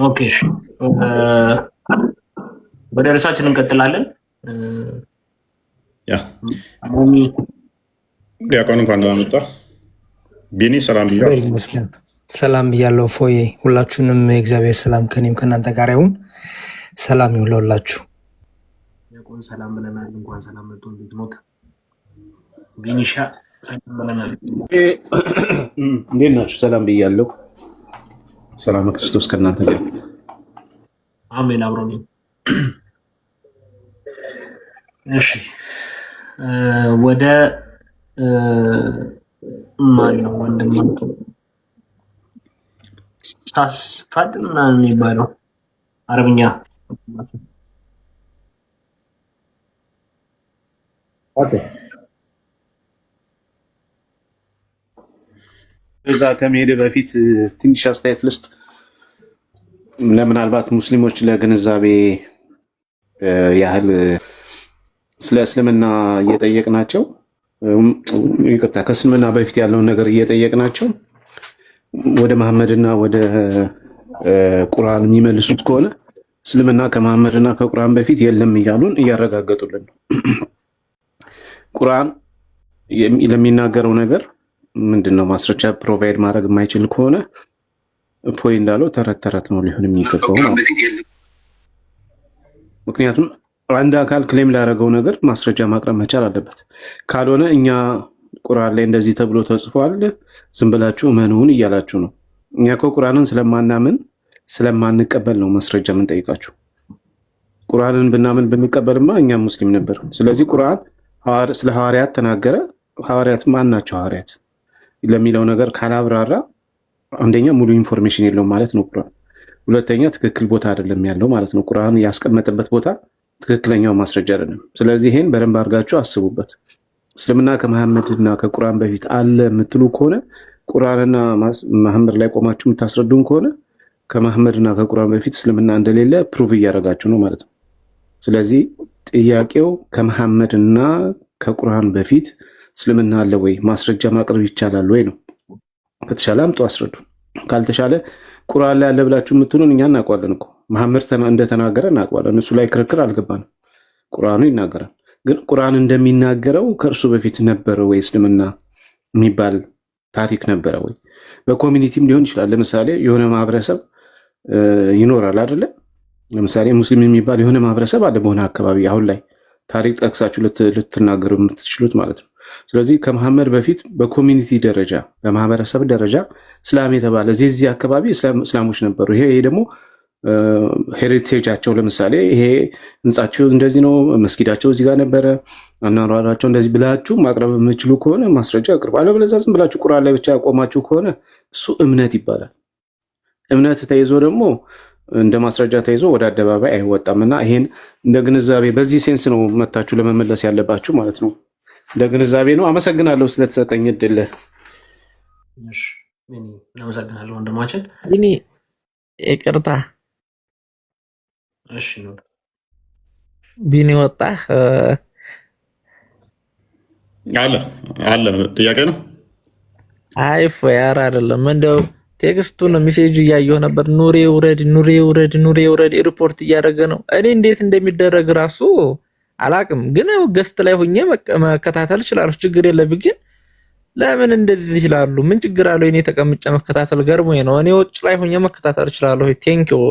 ኦኬ እሺ ወደ ርዕሳችን እንቀጥላለን። ያ ዲያቆን እንኳን ደህና መጣ። ቢኒ ሰላም ብያለሁ። ሰላም ብያለሁ። ፎዬ ሁላችሁንም የእግዚአብሔር ሰላም ከኔም ከእናንተ ጋር ይሁን። ሰላም ይሁን ለሁላችሁ። ዲያቆን ሰላም ብለናል። እንኳን ሰላም መጡ። እንዴት ሞት ቢኒሻ ሰላም ብለናል። እንዴት ናችሁ? ሰላም ብያለሁ። ሰላም ክርስቶስ ከእናንተ ጋር። አሜን። አብሮኝ እሺ ወደ ማን ነው ወንድም ታስፋድ ምናምን የሚባለው አረብኛ እዛ ከመሄድ በፊት ትንሽ አስተያየት ልስጥ። ለምናልባት ሙስሊሞች ለግንዛቤ ያህል ስለ እስልምና እየጠየቅናቸው፣ ይቅርታ ከእስልምና በፊት ያለውን ነገር እየጠየቅናቸው ወደ መሐመድና ወደ ቁርአን የሚመልሱት ከሆነ እስልምና ከመሐመድና ከቁርአን በፊት የለም እያሉን እያረጋገጡልን ነው። ቁርአን ለሚናገረው ነገር ምንድነው ማስረጃ ፕሮቫይድ ማድረግ የማይችል ከሆነ እፎይ እንዳለው ተረት ተረት ነው ሊሆን የሚገባው ማለት ነው። ምክንያቱም አንድ አካል ክሌም ላደረገው ነገር ማስረጃ ማቅረብ መቻል አለበት። ካልሆነ እኛ ቁርአን ላይ እንደዚህ ተብሎ ተጽፏል ዝም ብላችሁ እመኑን እያላችሁ ነው። እኛ እኮ ቁርአንን ስለማናምን ስለማንቀበል ነው ማስረጃ የምንጠይቃችሁ። ቁርአንን ብናምን ብንቀበልማ እኛም ሙስሊም ነበር። ስለዚህ ቁርአን ስለ ሐዋርያት ተናገረ። ሐዋርያት ማን ናቸው? ሐዋርያት ለሚለው ነገር ካላብራራ አንደኛ ሙሉ ኢንፎርሜሽን የለውም ማለት ነው ቁርአን። ሁለተኛ ትክክል ቦታ አይደለም ያለው ማለት ነው። ቁርአን ያስቀመጠበት ቦታ ትክክለኛው ማስረጃ አይደለም። ስለዚህ ይሄን በደንብ አድርጋችሁ አስቡበት። እስልምና ከመሐመድና ከቁርአን በፊት አለ የምትሉ ከሆነ ቁርአንና መሐመድ ላይ ቆማችሁ የምታስረዱን ከሆነ ከመሐመድና ከቁርአን በፊት እስልምና እንደሌለ ፕሩቭ እያደረጋችሁ ነው ማለት ነው። ስለዚህ ጥያቄው ከመሐመድና ከቁርአን በፊት እስልምና አለ ወይ? ማስረጃ ማቅረብ ይቻላል ወይ ነው። ከተሻለ አምጡ አስረዱ። ካልተሻለ ቁርአን ላይ አለ ብላችሁ የምትሉን እኛ እናውቀዋለን እኮ መሐመድ እንደተናገረ እናውቀዋለን። እሱ ላይ ክርክር አልገባንም። ቁርአኑ ይናገራል። ግን ቁርአን እንደሚናገረው ከእርሱ በፊት ነበረ ወይ እስልምና የሚባል ታሪክ ነበረ ወይ? በኮሚኒቲም ሊሆን ይችላል። ለምሳሌ የሆነ ማህበረሰብ ይኖራል አይደለ? ለምሳሌ ሙስሊም የሚባል የሆነ ማህበረሰብ አለ በሆነ አካባቢ። አሁን ላይ ታሪክ ጠቅሳችሁ ልትናገሩ የምትችሉት ማለት ነው። ስለዚህ ከመሐመድ በፊት በኮሚኒቲ ደረጃ በማህበረሰብ ደረጃ እስላም የተባለ እዚህ አካባቢ እስላሞች ነበሩ። ይሄ ደግሞ ሄሪቴጃቸው ለምሳሌ ይሄ ህንጻቸው እንደዚህ ነው፣ መስጊዳቸው እዚህ ጋር ነበረ፣ አኗኗራቸው እንደዚህ ብላችሁ ማቅረብ የምችሉ ከሆነ ማስረጃ አቅርቡ። አለበለዚያ ዝም ብላችሁ ቁርአን ላይ ብቻ ያቆማችሁ ከሆነ እሱ እምነት ይባላል። እምነት ተይዞ ደግሞ እንደ ማስረጃ ተይዞ ወደ አደባባይ አይወጣም። እና ይሄን እንደ ግንዛቤ በዚህ ሴንስ ነው መታችሁ ለመመለስ ያለባችሁ ማለት ነው። እንደ ግንዛቤ ነው። አመሰግናለሁ ስለተሰጠኝ እድል። እሺ አመሰግናለሁ ወንድማችን ቢኒ። ይቅርታ እሺ ነው ቢኒ ወጣ አለ ጥያቄ ነው። አይ ፎያር አይደለም እንደው ቴክስቱን ሜሴጅ እያየሁ ነበር። ኑሬ ውረድ ኑሬ ውረድ ኑሬ ውረድ ሪፖርት እያደረገ ነው። እኔ እንዴት እንደሚደረግ ራሱ አላቅም፣ ግን ገስት ላይ ሆኜ መከታተል እችላለሁ። ችግር የለብኝ። ግን ለምን እንደዚህ ይችላሉ? ምን ችግር አለው? እኔ ተቀምጬ መከታተል ገርሞኝ ነው። እኔ ውጭ ላይ ሆኜ መከታተል እችላለሁ። ቴንኪው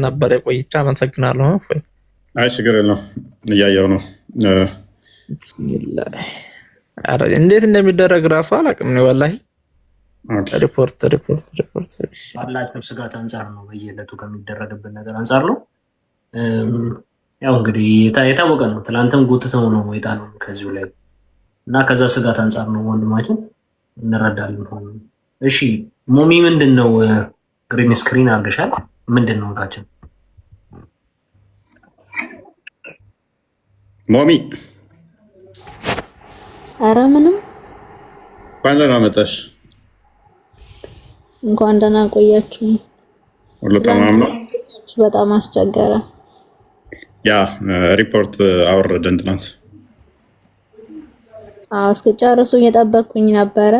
ነበር ቆይቻ። አመሰግናለሁ። አይ ችግር የለውም፣ እያየሁ ነው። ቢስሚላህ እንዴት እንደሚደረግ ራሱ አላቅም ነው ወላሂ። ሪፖርት ባላቸው ስጋት አንጻር ነው፣ በየዕለቱ ከሚደረግብን ነገር አንጻር ነው። ያው እንግዲህ የታወቀ ነው። ትላንትም ጎትተው ነው ወይጣ ነው ከዚሁ ላይ እና ከዛ ስጋት አንጻር ነው ወንድማችን እንረዳለን። እሺ ሞሚ ምንድነው? ግሪን ስክሪን አድርገሻል። ምንድነው ታችን ሞሚ? ኧረ ምንም። እንኳን ደህና መጣሽ። እንኳን ደህና ቆያችሁ። ሁሉ ተማም ነው? በጣም አስቸገረ። ያ ሪፖርት አወረደን ትናንት። አዎ እስከጨርሱ እየጠበቅኩኝ ነበረ።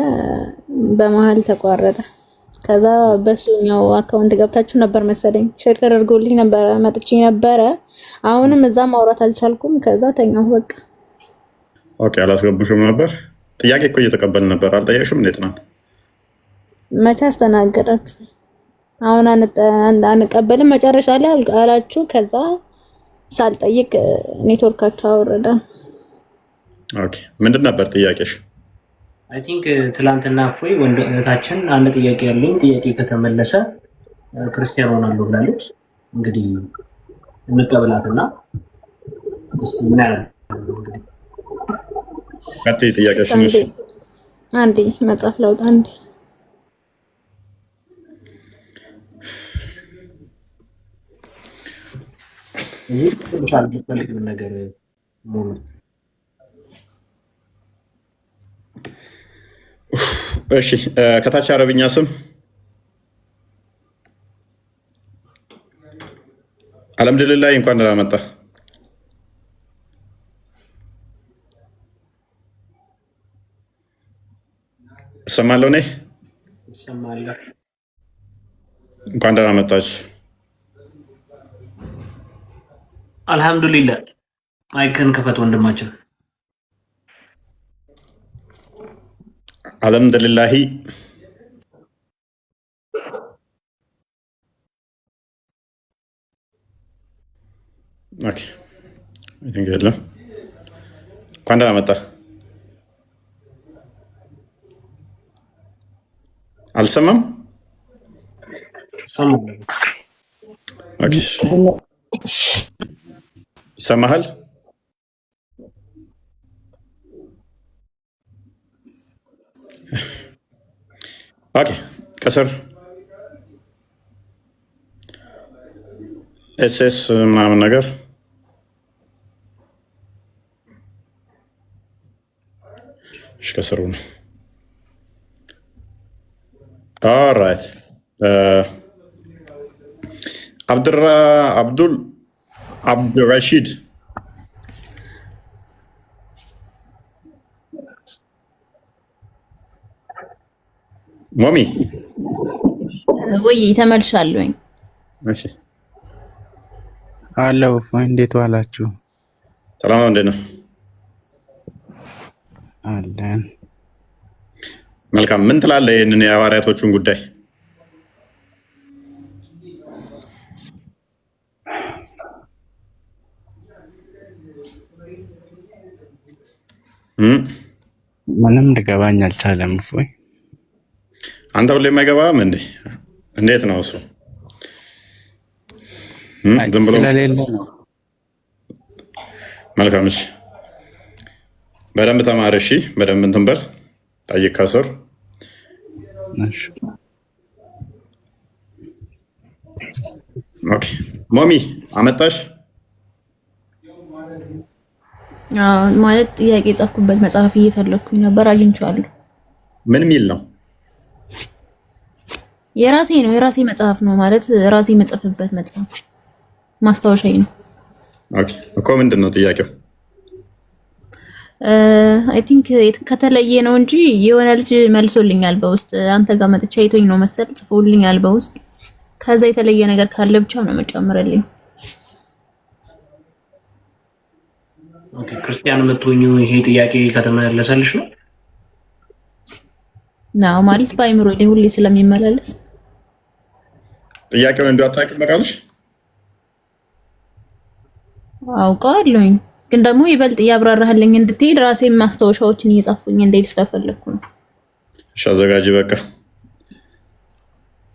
በመሀል ተቋረጠ። ከዛ በሱኛው አካውንት ገብታችሁ ነበር መሰለኝ ሼር ተደርጎልኝ ነበረ መጥቼ ነበረ። አሁንም እዛ ማውራት አልቻልኩም። ከዛ ተኛሁ በቃ። ኦኬ አላስገቡሽም ነበር? ጥያቄ እኮ እየተቀበልን ነበር። አልጠየቅሽም? እንዴት ናት? መቼ አስተናገዳችሁ? አሁን አንቀበልም መጨረሻ ላይ አላችሁ። ከዛ ሳልጠይቅ ኔትወርካችሁ አወረደ። ኦኬ ምንድን ነበር ጥያቄሽ? አይ ቲንክ ትላንትና እፎይ ወንድነታችን አንድ ጥያቄ ያለኝ ጥያቄ ከተመለሰ ክርስቲያን ሆናለሁ ብላለች። እንግዲህ እንቀበላትና እስቲ ምን ያለ እንግዲህ ቀጥይ ጥያቄሽ ነሽ። አንዴ መጽሐፍ ላውጣ አንዴ። ይህ ተሳል ነገር ሙሉ እሺ ከታች አረብኛ ስም አልሐምዱሊላህ እንኳን ደህና መጣ። እሰማለሁ እኔ ይሰማል። እንኳን ደህና መጣች። አልሐምዱሊላህ ማይክን ክፈት ወንድማችን። አልሐምዱሊላህ ኦኬ እንግዲህ እንኳን ደህና መጣ። አልሰማም? ኦኬ ይሰማሃል? ኦኬ ከስር ኤስኤስ ምናምን ነገር እሺ ከስሩ ነው። ኦልራይት አብዱልረሺድ ሞሚ ወይ ተመልሻለሁኝ። እሺ አለው እንዴት ዋላችሁ? ሰላም ነው። እንዴት ነው? አለን። መልካም። ምን ትላለህ ይህንን የሐዋርያቶቹን ጉዳይ? ምንም ሊገባኝ አልቻለም። እፎይ አንተ ሁሌ የማይገባም እንዴ? እንዴት ነው እሱ? ዝም ብሎ ስለሌለ ነው። መልካም። እሺ በደንብ ተማር። እሺ በደንብ እንትን በል ጠይቅ ከስር። እሺ ኦኬ ሞሚ አመጣሽ? ማለት ጥያቄ የጻፍኩበት መጽሐፍ እየፈለኩኝ ነበር፣ አግኝቼዋለሁ። ምን ሚል ነው? የራሴ ነው፣ የራሴ መጽሐፍ ነው ማለት ራሴ የምጽፍበት መጽሐፍ ማስታወሻዬ ነው። ኦኬ እኮ ምንድን ነው ጥያቄው? አይ ቲንክ ከተለየ ነው እንጂ የሆነ ልጅ መልሶልኛል በውስጥ አንተ ጋር መጥቻ አይቶኝ ነው መሰል ጽፎልኛል በውስጥ። ከዛ የተለየ ነገር ካለ ብቻ ነው መጨመርልኝ። ኦኬ ክርስቲያን የምትሆኙ ይሄ ጥያቄ ከተመለሰልሽ ነው? ናው ማለት ባይምሮ ሁሌ ስለሚመላለስ ጥያቄውን እንዲሁ አታውቂም በቃልሽ? አውቀዋለሁኝ ግን ደግሞ ይበልጥ እያብራራህልኝ እንድትሄድ ራሴን ማስታወሻዎችን እየጻፍኩኝ እንዴት ስለፈለኩ ነው። እሺ አዘጋጂ በቃ።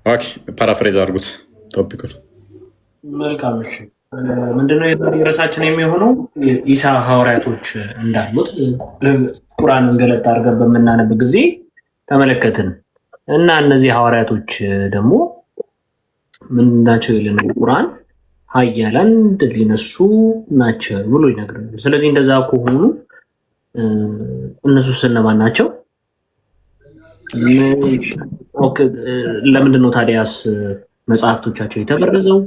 ኦኬ ፓራፍሬዝ አድርጉት ቶፒኩን። መልካም። እሺ ምንድነው የዛሬ ርዕሳችን የሚሆነው? ኢሳ ሐዋርያቶች እንዳሉት ቁርአንን ገለጥ አድርገን በምናነብ ጊዜ ተመለከትን እና እነዚህ ሐዋርያቶች ደግሞ ምንድናቸው ይለናል ቁርአን ኃያላን ድል ሊነሱ ናቸው ብሎ ይነግረናል። ስለዚህ እንደዛ ከሆኑ እነሱ እነማን ናቸው? ለምንድን ነው ታዲያስ መጽሐፍቶቻቸው የተበረዘው?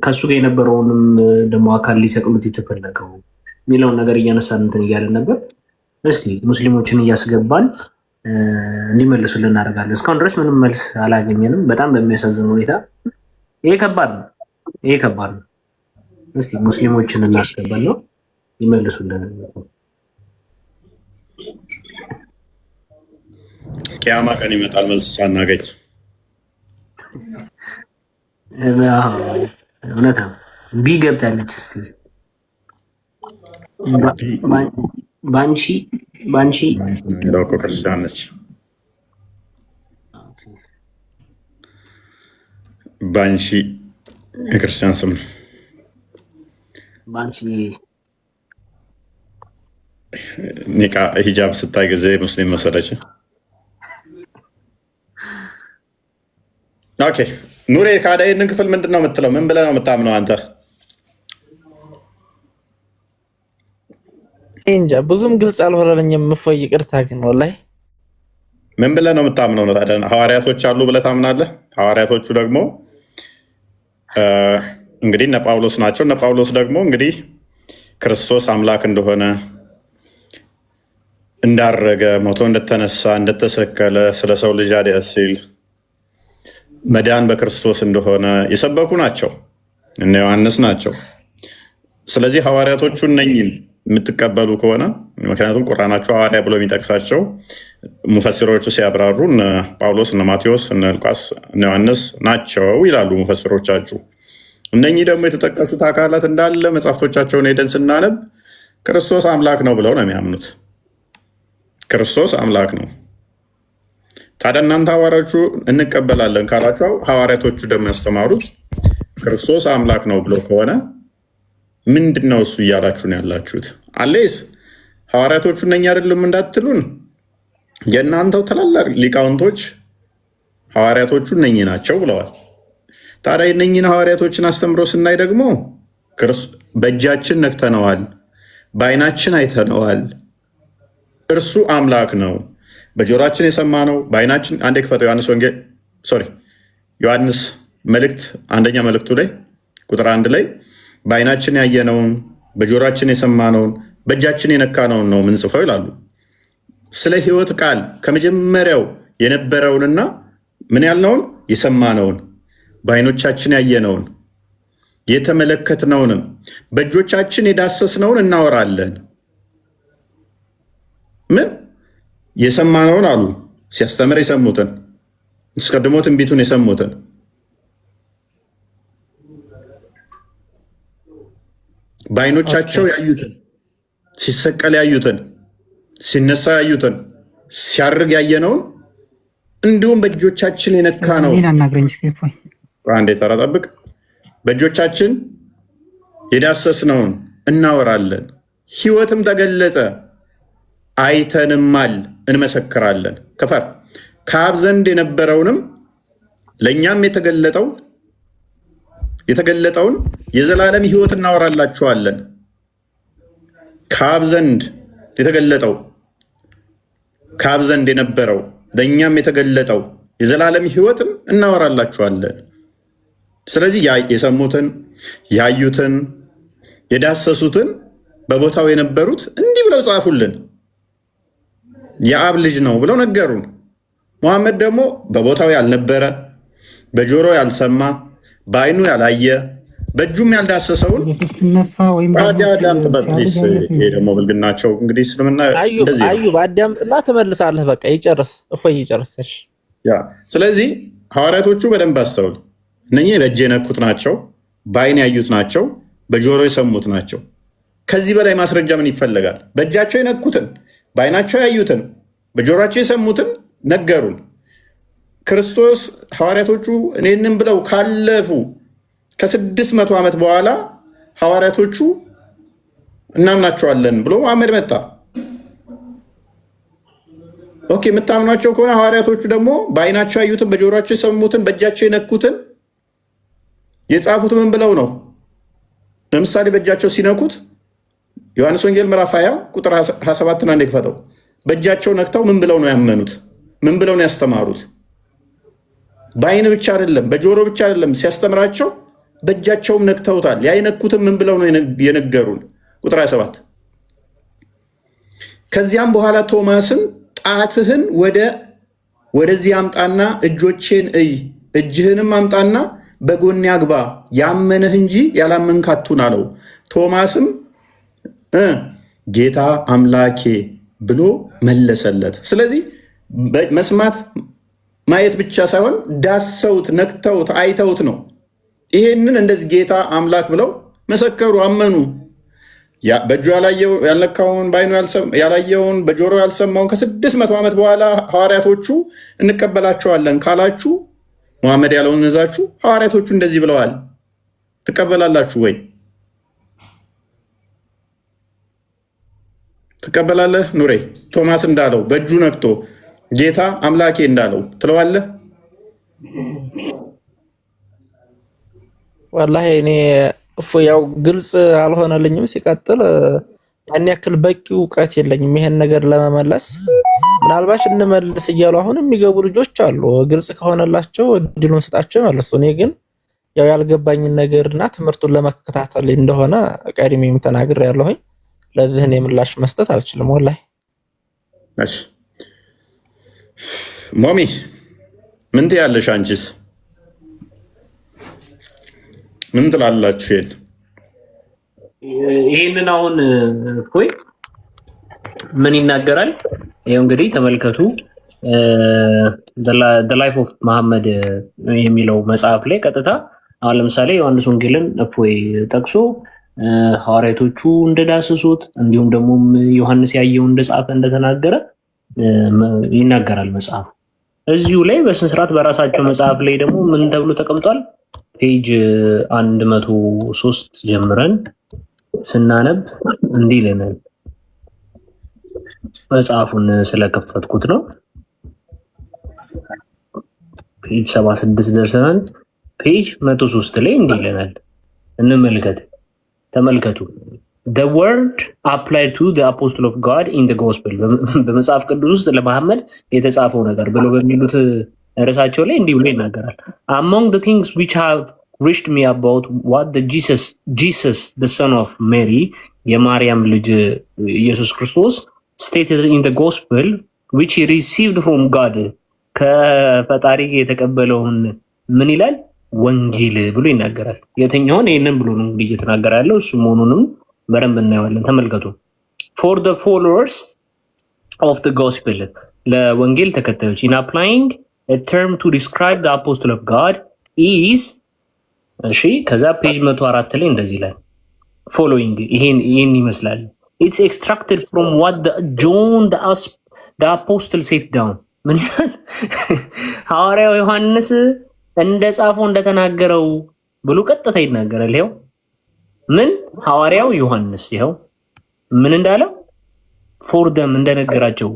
ከሱ ጋር የነበረውንም ደግሞ አካል ሊሰቅሉት የተፈለገው የሚለውን ነገር እያነሳን እንትን እያለን ነበር። እስቲ ሙስሊሞችን እያስገባን እንዲመልሱልን እናደርጋለን። እስካሁን ድረስ ምንም መልስ አላገኘንም፣ በጣም በሚያሳዝን ሁኔታ። ይሄ ከባድ ነው፣ ይሄ ከባድ ነው። እስቲ ሙስሊሞችን እናስገባን ነው ይመልሱልን። ቂያማ ቀን ይመጣል መልስ ሳናገኝ። እውነት ነው። ቢ ገብታለች። እስቲ ባንቺ እኮ ክርስቲያን ነች። ባንቺ የክርስቲያን ስም ነው። ባንቺ ኒቃ ሂጃብ ስታይ ጊዜ ሙስሊም መሰለች። ኦኬ ኑሬ ካዳ ይህንን ክፍል ምንድን ነው የምትለው? ምን ብለህ ነው የምታምነው አንተ? እንጃ ብዙም ግልጽ አልሆነልኝም። እፎይ ይቅርታ ግን ወላሂ ምን ብለህ ነው የምታምነው? ታዲያ ሐዋርያቶች አሉ ብለህ ታምናለህ? ሐዋርያቶቹ ደግሞ እንግዲህ እነ ጳውሎስ ናቸው። እነ ጳውሎስ ደግሞ እንግዲህ ክርስቶስ አምላክ እንደሆነ እንዳረገ፣ ሞቶ እንደተነሳ፣ እንደተሰቀለ፣ ስለ ሰው ልጅ ኃጢአት ሲል መዳን በክርስቶስ እንደሆነ የሰበኩ ናቸው። እነ ዮሐንስ ናቸው። ስለዚህ ሐዋርያቶቹ እነኝን የምትቀበሉ ከሆነ ምክንያቱም ቁርአናቸው ሐዋርያ ብሎ የሚጠቅሳቸው ሙፈሲሮቹ ሲያብራሩ እነ ጳውሎስ፣ እነ ማቴዎስ፣ እነ ሉቃስ፣ እነ ዮሐንስ ናቸው ይላሉ ሙፈሲሮቻችሁ። እነኚህ ደግሞ የተጠቀሱት አካላት እንዳለ መጽሐፍቶቻቸውን ሄደን ስናነብ ክርስቶስ አምላክ ነው ብለው ነው የሚያምኑት። ክርስቶስ አምላክ ነው። ታዲያ እናንተ ሐዋርያዎቹ እንቀበላለን ካላቸው ሐዋርያቶቹ ደግሞ ያስተማሩት ክርስቶስ አምላክ ነው ብሎ ከሆነ ምንድን ነው እሱ እያላችሁ ነው ያላችሁት? አሌስ ሐዋርያቶቹ እነኛ አይደሉም እንዳትሉን፣ የእናንተው ታላላቅ ሊቃውንቶች ሐዋርያቶቹ እነኚህ ናቸው ብለዋል። ታዲያ የእነኚህን ሐዋርያቶችን አስተምሮ ስናይ ደግሞ በእጃችን ነክተነዋል፣ በዓይናችን አይተነዋል፣ እርሱ አምላክ ነው፣ በጆሮአችን የሰማነው በዓይናችን። አንዴ ክፈተው ዮሐንስ መልእክት አንደኛ መልእክቱ ላይ ቁጥር 1 ላይ በዓይናችን ያየነውን በጆሮአችን የሰማነውን በእጃችን የነካነውን ነው ምንጽፈው ይላሉ። ስለ ሕይወት ቃል ከመጀመሪያው የነበረውንና ምን ያልነውን የሰማነውን በዓይኖቻችን ያየነውን የተመለከትነውንም በእጆቻችን የዳሰስነውን እናወራለን። ምን የሰማነውን አሉ ሲያስተምር የሰሙትን አስቀድሞ ትንቢቱን የሰሙትን በዓይኖቻቸው ያዩትን ሲሰቀል ያዩትን ሲነሳ ያዩትን ሲያርግ ያየነውን እንዲሁም በእጆቻችን የነካነውን አንዴ ተራ ጠብቅ። በእጆቻችን የዳሰስነውን እናወራለን። ሕይወትም ተገለጠ አይተንማል እንመሰክራለን። ከፈር ከአብ ዘንድ የነበረውንም ለእኛም የተገለጠውን የዘላለም ሕይወት እናወራላችኋለን። ከአብ ዘንድ የተገለጠው ከአብ ዘንድ የነበረው ለእኛም የተገለጠው የዘላለም ሕይወትም እናወራላችኋለን። ስለዚህ የሰሙትን ያዩትን የዳሰሱትን በቦታው የነበሩት እንዲህ ብለው ጻፉልን። የአብ ልጅ ነው ብለው ነገሩን። ሙሐመድ ደግሞ በቦታው ያልነበረ በጆሮ ያልሰማ በዓይኑ ያላየ በእጁም ያልዳሰሰውን አዳምጥበስ። ይሄ ደግሞ ብልግናቸው እንግዲህ እስልምና አዩ በአዳምጥና ትመልሳለህ። በቃ ይጨርስ፣ እፎይ ይጨርሰሽ። ስለዚህ ሐዋርያቶቹ በደንብ አስተውል። እነኚህ በእጅ የነኩት ናቸው፣ በዓይን ያዩት ናቸው፣ በጆሮ የሰሙት ናቸው። ከዚህ በላይ ማስረጃ ምን ይፈለጋል? በእጃቸው የነኩትን በዓይናቸው ያዩትን በጆሮአቸው የሰሙትን ነገሩን። ክርስቶስ ሐዋርያቶቹ እኔንም ብለው ካለፉ ከ600 ዓመት በኋላ ሐዋርያቶቹ እናምናቸዋለን ብሎ መሐመድ መጣ። ኦኬ፣ የምታምኗቸው ከሆነ ሐዋርያቶቹ ደግሞ በዓይናቸው ያዩትን በጆሮአቸው የሰሙትን በእጃቸው የነኩትን የጻፉት ምን ብለው ነው? ለምሳሌ በእጃቸው ሲነኩት ዮሐንስ ወንጌል ምዕራፍ 20 ቁጥር 27 አንዴ ክፈተው። በእጃቸው ነክተው ምን ብለው ነው ያመኑት? ምን ብለው ነው ያስተማሩት? በዓይን ብቻ አይደለም በጆሮ ብቻ አይደለም ሲያስተምራቸው በእጃቸውም ነክተውታል። ያ የነኩትም ምን ብለው ነው የነገሩን? ቁጥር 27 ከዚያም በኋላ ቶማስን ጣትህን ወደዚህ አምጣና እጆቼን እይ፣ እጅህንም አምጣና በጎኔ አግባ፣ ያመነህ እንጂ ያላመንክ አትሁን አለው። ቶማስም ጌታ አምላኬ ብሎ መለሰለት። ስለዚህ መስማት ማየት ብቻ ሳይሆን ዳሰውት፣ ነክተውት፣ አይተውት ነው። ይሄንን እንደዚህ ጌታ አምላክ ብለው መሰከሩ፣ አመኑ። በእጁ ያልነካውን በዓይኑ ያላየውን በጆሮ ያልሰማውን ከ600 ዓመት በኋላ ሐዋርያቶቹ እንቀበላቸዋለን ካላችሁ ሙሐመድ ያለውን እዛችሁ ሐዋርያቶቹ እንደዚህ ብለዋል፣ ትቀበላላችሁ ወይ? ትቀበላለህ? ኑሬ ቶማስ እንዳለው በእጁ ነክቶ ጌታ አምላኬ እንዳለው ትለዋለህ? ወላሂ እኔ ያው ግልጽ አልሆነልኝም። ሲቀጥል ያን ያክል በቂ እውቀት የለኝም ይሄን ነገር ለመመለስ። ምናልባት እንመልስ እያሉ አሁን የሚገቡ ልጆች አሉ። ግልጽ ከሆነላቸው እድሉን ስጣቸው ማለት ነው። እኔ ግን ያው ያልገባኝን ነገርና ትምህርቱን ለመከታተል እንደሆነ ቀድሜም ተናግሬያለሁኝ። ለዚህ እኔ ምላሽ መስጠት አልችልም ወላሂ። እሺ ሞሚ ምን ትያለሽ? አንቺስ ምን ትላላችሁ? ይሄንን አሁን እኮይ ምን ይናገራል? ይሄው እንግዲህ ተመልከቱ። the life of መሐመድ የሚለው መጽሐፍ ላይ ቀጥታ አሁን ለምሳሌ ዮሐንስ ወንጌልን እፎይ ጠቅሶ ሐዋርያቶቹ እንደዳሰሱት እንዲሁም ደግሞ ዮሐንስ ያየው እንደጻፈ እንደተናገረ ይናገራል መጽሐፍ። እዚሁ ላይ በስነ ስርዓት በራሳቸው መጽሐፍ ላይ ደግሞ ምን ተብሎ ተቀምጧል? ፔጅ 103 ጀምረን ስናነብ እንዲህ ይለናል። መጽሐፉን ስለከፈትኩት ነው። ፔጅ 76 ደርሰናል። ፔጅ 103 ላይ እንዲህ ይለናል። እንመልከት። ተመልከቱ። the word applied to the apostle of God in the gospel በመጽሐፍ ቅዱስ ውስጥ ለመሐመድ የተጻፈው ነገር ብሎ በሚሉት ርዕሳቸው ላይ እንዲህ ብሎ ይናገራል። among the things which have reached me about what the Jesus the son of Mary የማርያም ልጅ ኢየሱስ ክርስቶስ stated in the gospel which he received from God ከፈጣሪ የተቀበለውን ምን ይላል? ወንጌል ብሎ ይናገራል። የትኛውን? ይሄንን ብሎ ነው እንግዲህ እየተናገረ ያለው እሱ መሆኑንም በደንብ እናየዋለን። ተመልከቱ። for the followers of the gospel ለወንጌል ተከታዮች in applying a term to describe the apostle of God is እሺ ከዛ ፔጅ 104 ላይ እንደዚህ ይላል following ይሄን ይመስላል it's extracted from what John the apostle set down ምን ይላል? ሐዋርያው ዮሐንስ እንደጻፈው እንደተናገረው ብሎ ቀጥታ ይናገራል። ይሄው ምን ሐዋርያው ዮሐንስ ይሄው ምን እንዳለው for them እንደነገራቸው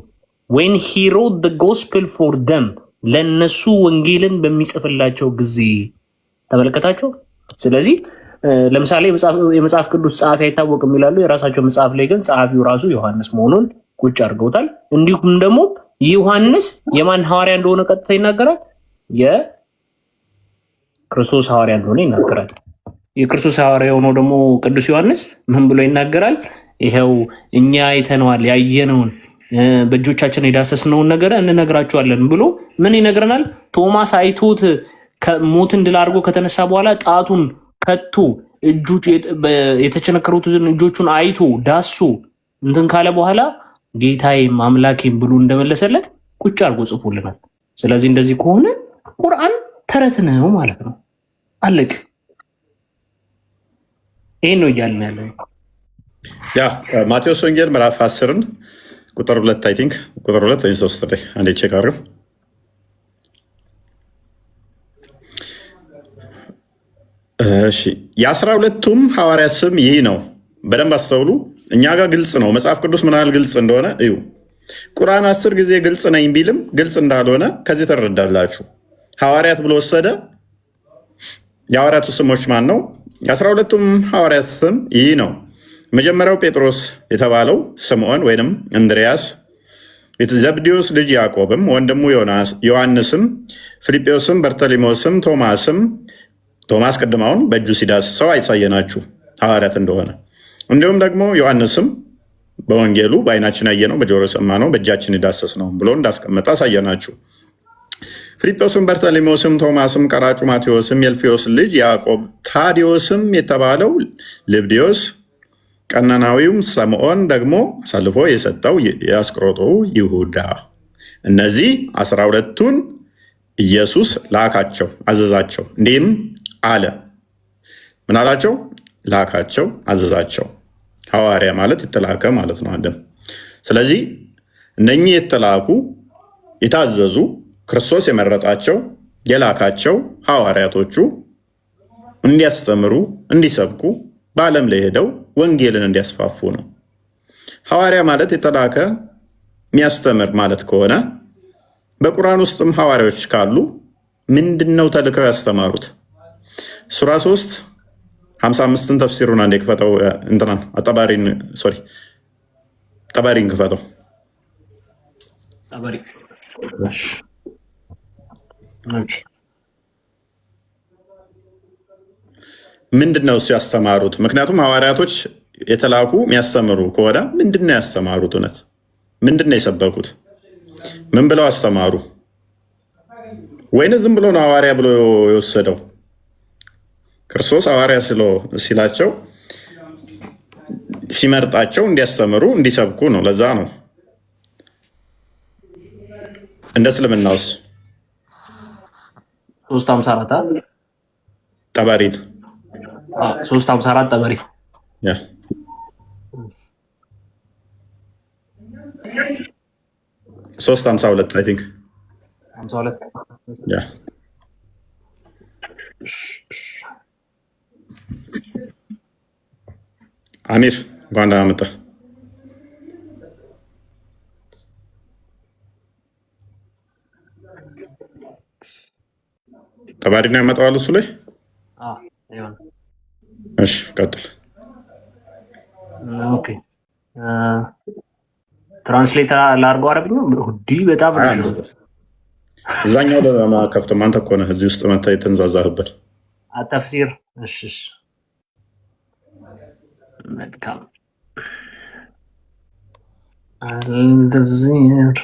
when he wrote the gospel for them ለነሱ ወንጌልን በሚጽፍላቸው ጊዜ ተመልከታቸው። ስለዚህ ለምሳሌ የመጽሐፍ ቅዱስ ጸሐፊ አይታወቅም ይላሉ። የራሳቸው መጽሐፍ ላይ ግን ጸሐፊው ራሱ ዮሐንስ መሆኑን ቁጭ አድርገውታል። እንዲሁም ደግሞ ዮሐንስ የማን ሐዋርያ እንደሆነ ቀጥታ ይናገራል። የክርስቶስ ሐዋርያ እንደሆነ ይናገራል። የክርስቶስ ሐዋርያ ሆኖ ደግሞ ቅዱስ ዮሐንስ ምን ብሎ ይናገራል? ይሄው እኛ አይተነዋል፣ ያየነውን በእጆቻችን የዳሰስነውን ነገር እንነግራቸዋለን ብሎ ምን ይነግረናል? ቶማስ አይቶት ሞትን ድል አድርጎ ከተነሳ በኋላ ጣቱን ከቶ የተቸነከሩትን እጆቹን አይቶ ዳሶ እንትን ካለ በኋላ ጌታዬም አምላኬም ብሎ እንደመለሰለት ቁጭ አድርጎ ጽፎልናል። ስለዚህ እንደዚህ ከሆነ ቁርአን ተረት ነው ማለት ነው። አለቅ ይሄን ነው እያልን ያለው። ያ ማቴዎስ ወንጌል ምዕራፍ 10 ቁጥር 2 አይ ቲንክ ቁጥር 2 ወይ 3 ላይ አንዴ ቼክ አድርጉ። እሺ የ12ቱም ሐዋርያት ስም ይህ ነው። በደንብ አስተውሉ። እኛ ጋር ግልጽ ነው። መጽሐፍ ቅዱስ ምን ያህል ግልጽ እንደሆነ እዩ። ቁርአን 10 ጊዜ ግልጽ ነኝ ቢልም ግልጽ እንዳልሆነ ከዚህ ተረዳላችሁ። ሐዋርያት ብሎ ወሰደ። የሐዋርያቱ ስሞች ማን ነው? የ12ቱም ሐዋርያት ስም ይህ ነው። መጀመሪያው ጴጥሮስ የተባለው ስምዖን ወይንም እንድሪያስ፣ የዘብዴዎስ ልጅ ያዕቆብም፣ ወንድሙ ዮሐንስም፣ ፊልጶስም፣ በርተሊሞስም፣ ቶማስ ቅድማውን በእጁ ሲዳስሰው አይሳየናችሁ ሐዋርያት እንደሆነ፣ እንዲሁም ደግሞ ዮሐንስም በወንጌሉ በዓይናችን ያየነው በጆሮ የሰማነው በእጃችን የዳሰስነው ብሎ እንዳስቀመጠ አሳየናችሁ። ፊልጶስም፣ በርተሎሜዎስም፣ ቶማስም፣ ቀራጩ ማቴዎስም፣ የልፌዎስ ልጅ ያዕቆብ፣ ታዲዮስም የተባለው ልብድዮስ፣ ቀናናዊውም ስምዖን፣ ደግሞ አሳልፎ የሰጠው የአስቆሮቱ ይሁዳ፣ እነዚህ 12ቱን ኢየሱስ ላካቸው፣ አዘዛቸው። እንዲህም አለ። ምን አላቸው? ላካቸው፣ አዘዛቸው። ሐዋርያ ማለት የተላከ ማለት ነው አንድም። ስለዚህ እነኚህ የተላኩ የታዘዙ ክርስቶስ የመረጣቸው የላካቸው ሐዋርያቶቹ እንዲያስተምሩ፣ እንዲሰብኩ፣ በዓለም ላይ ሄደው ወንጌልን እንዲያስፋፉ ነው። ሐዋርያ ማለት የተላከ የሚያስተምር ማለት ከሆነ በቁርአን ውስጥም ሐዋርያዎች ካሉ ምንድነው ተልከው ያስተማሩት? ሱራ 3 55ን ተፍሲሩን አንዴ ክፈተው። እንትናን ጠባሪን ክፈተው። ምንድነው እሱ ያስተማሩት? ምክንያቱም ሐዋርያቶች የተላኩ የሚያስተምሩ ከሆነ ምንድነው ያስተማሩት? እውነት ምንድነው የሰበኩት? ምን ብለው አስተማሩ? ወይንስ ዝም ብሎ ነው ሐዋርያ ብሎ የወሰደው? ክርስቶስ ሐዋርያ ሲላቸው ሲመርጣቸው እንዲያስተምሩ እንዲሰብኩ ነው። ለዛ ነው እንደ እስልምናውስ 354 ጠበሪን 354 ጠበሪ 352 አይ ቲንክ 52 አሚር እንኳን ደህና መጣህ። ጠባሪ ነው ያመጣዋል እሱ ላይ። እሺ ቀጥል። ኦኬ ትራንስሌት ላድርገው። አረብኛ በጣም እዛኛው ለማከፍተው አንተ እኮ ነህ እዚህ ውስጥ መታ የተንዛዛህበት ተፍሲር። እሺ መልካም አልተፍሲር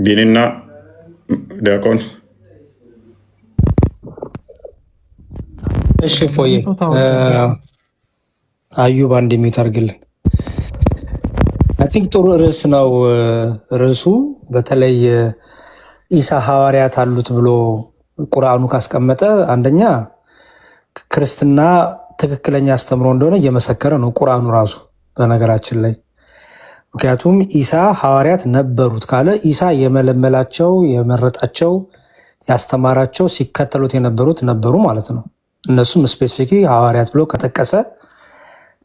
ቢኒና ዲያቆን። እሺ ፎዬ አዩብ አንድ የሚዩት አድርግልን። አይ ቲንክ ጥሩ ርዕስ ነው ርዕሱ። በተለይ ኢሳ ሐዋርያት አሉት ብሎ ቁርአኑ ካስቀመጠ አንደኛ ክርስትና ትክክለኛ አስተምሮ እንደሆነ እየመሰከረ ነው ቁርአኑ ራሱ በነገራችን ላይ። ምክንያቱም ኢሳ ሐዋርያት ነበሩት ካለ ኢሳ የመለመላቸው የመረጣቸው ያስተማራቸው ሲከተሉት የነበሩት ነበሩ ማለት ነው። እነሱም ስፔሲፊክ ሐዋርያት ብሎ ከጠቀሰ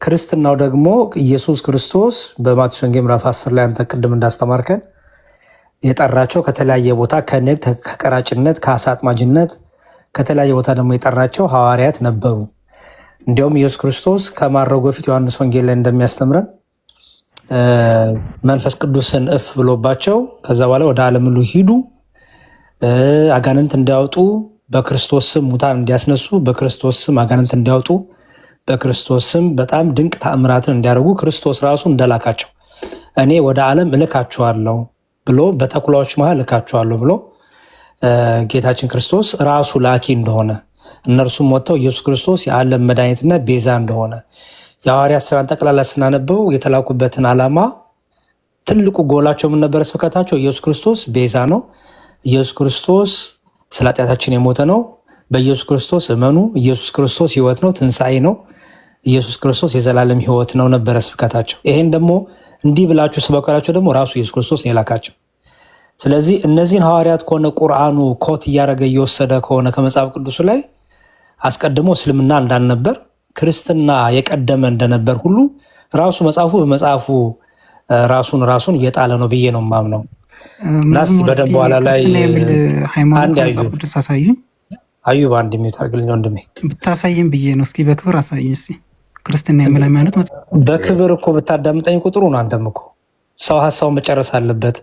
ክርስትናው ደግሞ ኢየሱስ ክርስቶስ በማቴዎስ ወንጌል ምዕራፍ 10 ላይ አንተ ቅድም እንዳስተማርከን የጠራቸው ከተለያየ ቦታ ከንግድ፣ ከቀራጭነት፣ ከአሳ አጥማጅነት ከተለያየ ቦታ ደግሞ የጠራቸው ሐዋርያት ነበሩ። እንዲያውም ኢየሱስ ክርስቶስ ከማረጉ በፊት ዮሐንስ ወንጌል ላይ እንደሚያስተምረን መንፈስ ቅዱስን እፍ ብሎባቸው ከዛ በኋላ ወደ ዓለም ሁሉ ሂዱ፣ አጋንንት እንዲያወጡ፣ በክርስቶስ ስም ሙታን እንዲያስነሱ፣ በክርስቶስ ስም አጋንንት እንዲያወጡ፣ በክርስቶስ ስም በጣም ድንቅ ተአምራትን እንዲያደርጉ ክርስቶስ ራሱ እንደላካቸው እኔ ወደ ዓለም እልካችኋለሁ ብሎ በተኩላዎች መሃል እልካችኋለሁ ብሎ ጌታችን ክርስቶስ ራሱ ላኪ እንደሆነ እነርሱም ወጥተው ኢየሱስ ክርስቶስ የዓለም መድኃኒትና ቤዛ እንደሆነ የሐዋርያት ሥራን ጠቅላላ ስናነበው የተላኩበትን ዓላማ ትልቁ ጎላቸው ምን ነበረ? ስብከታቸው ኢየሱስ ክርስቶስ ቤዛ ነው፣ ኢየሱስ ክርስቶስ ስለ ኃጢአታችን የሞተ ነው፣ በኢየሱስ ክርስቶስ እመኑ፣ ኢየሱስ ክርስቶስ ሕይወት ነው፣ ትንሣኤ ነው፣ ኢየሱስ ክርስቶስ የዘላለም ሕይወት ነው ነበረ ስብከታቸው። ይሄን ደግሞ እንዲህ ብላችሁ ስበከላቸው ደግሞ ራሱ ኢየሱስ ክርስቶስ ነው የላካቸው። ስለዚህ እነዚህን ሐዋርያት ከሆነ ቁርአኑ ኮት እያደረገ እየወሰደ ከሆነ ከመጽሐፍ ቅዱሱ ላይ አስቀድሞ እስልምና እንዳልነበር ክርስትና የቀደመ እንደነበር ሁሉ ራሱ መጽሐፉ በመጽሐፉ ራሱን እየጣለ ነው ብዬ ነው የማምነው። ናስቲ በደንብ በኋላ ላይ አንድ አዩ በአንድ የሚዩት አድርግልኝ ወንድሜ። ብታሳይም ብዬ ነው። እስኪ በክብር አሳይኝ እስኪ ክርስትና የሚል ሃይማኖት በክብር እኮ ብታዳምጠኝ ቁጥሩ ነው። አንተም እኮ ሰው ሀሳቡን መጨረስ አለበት።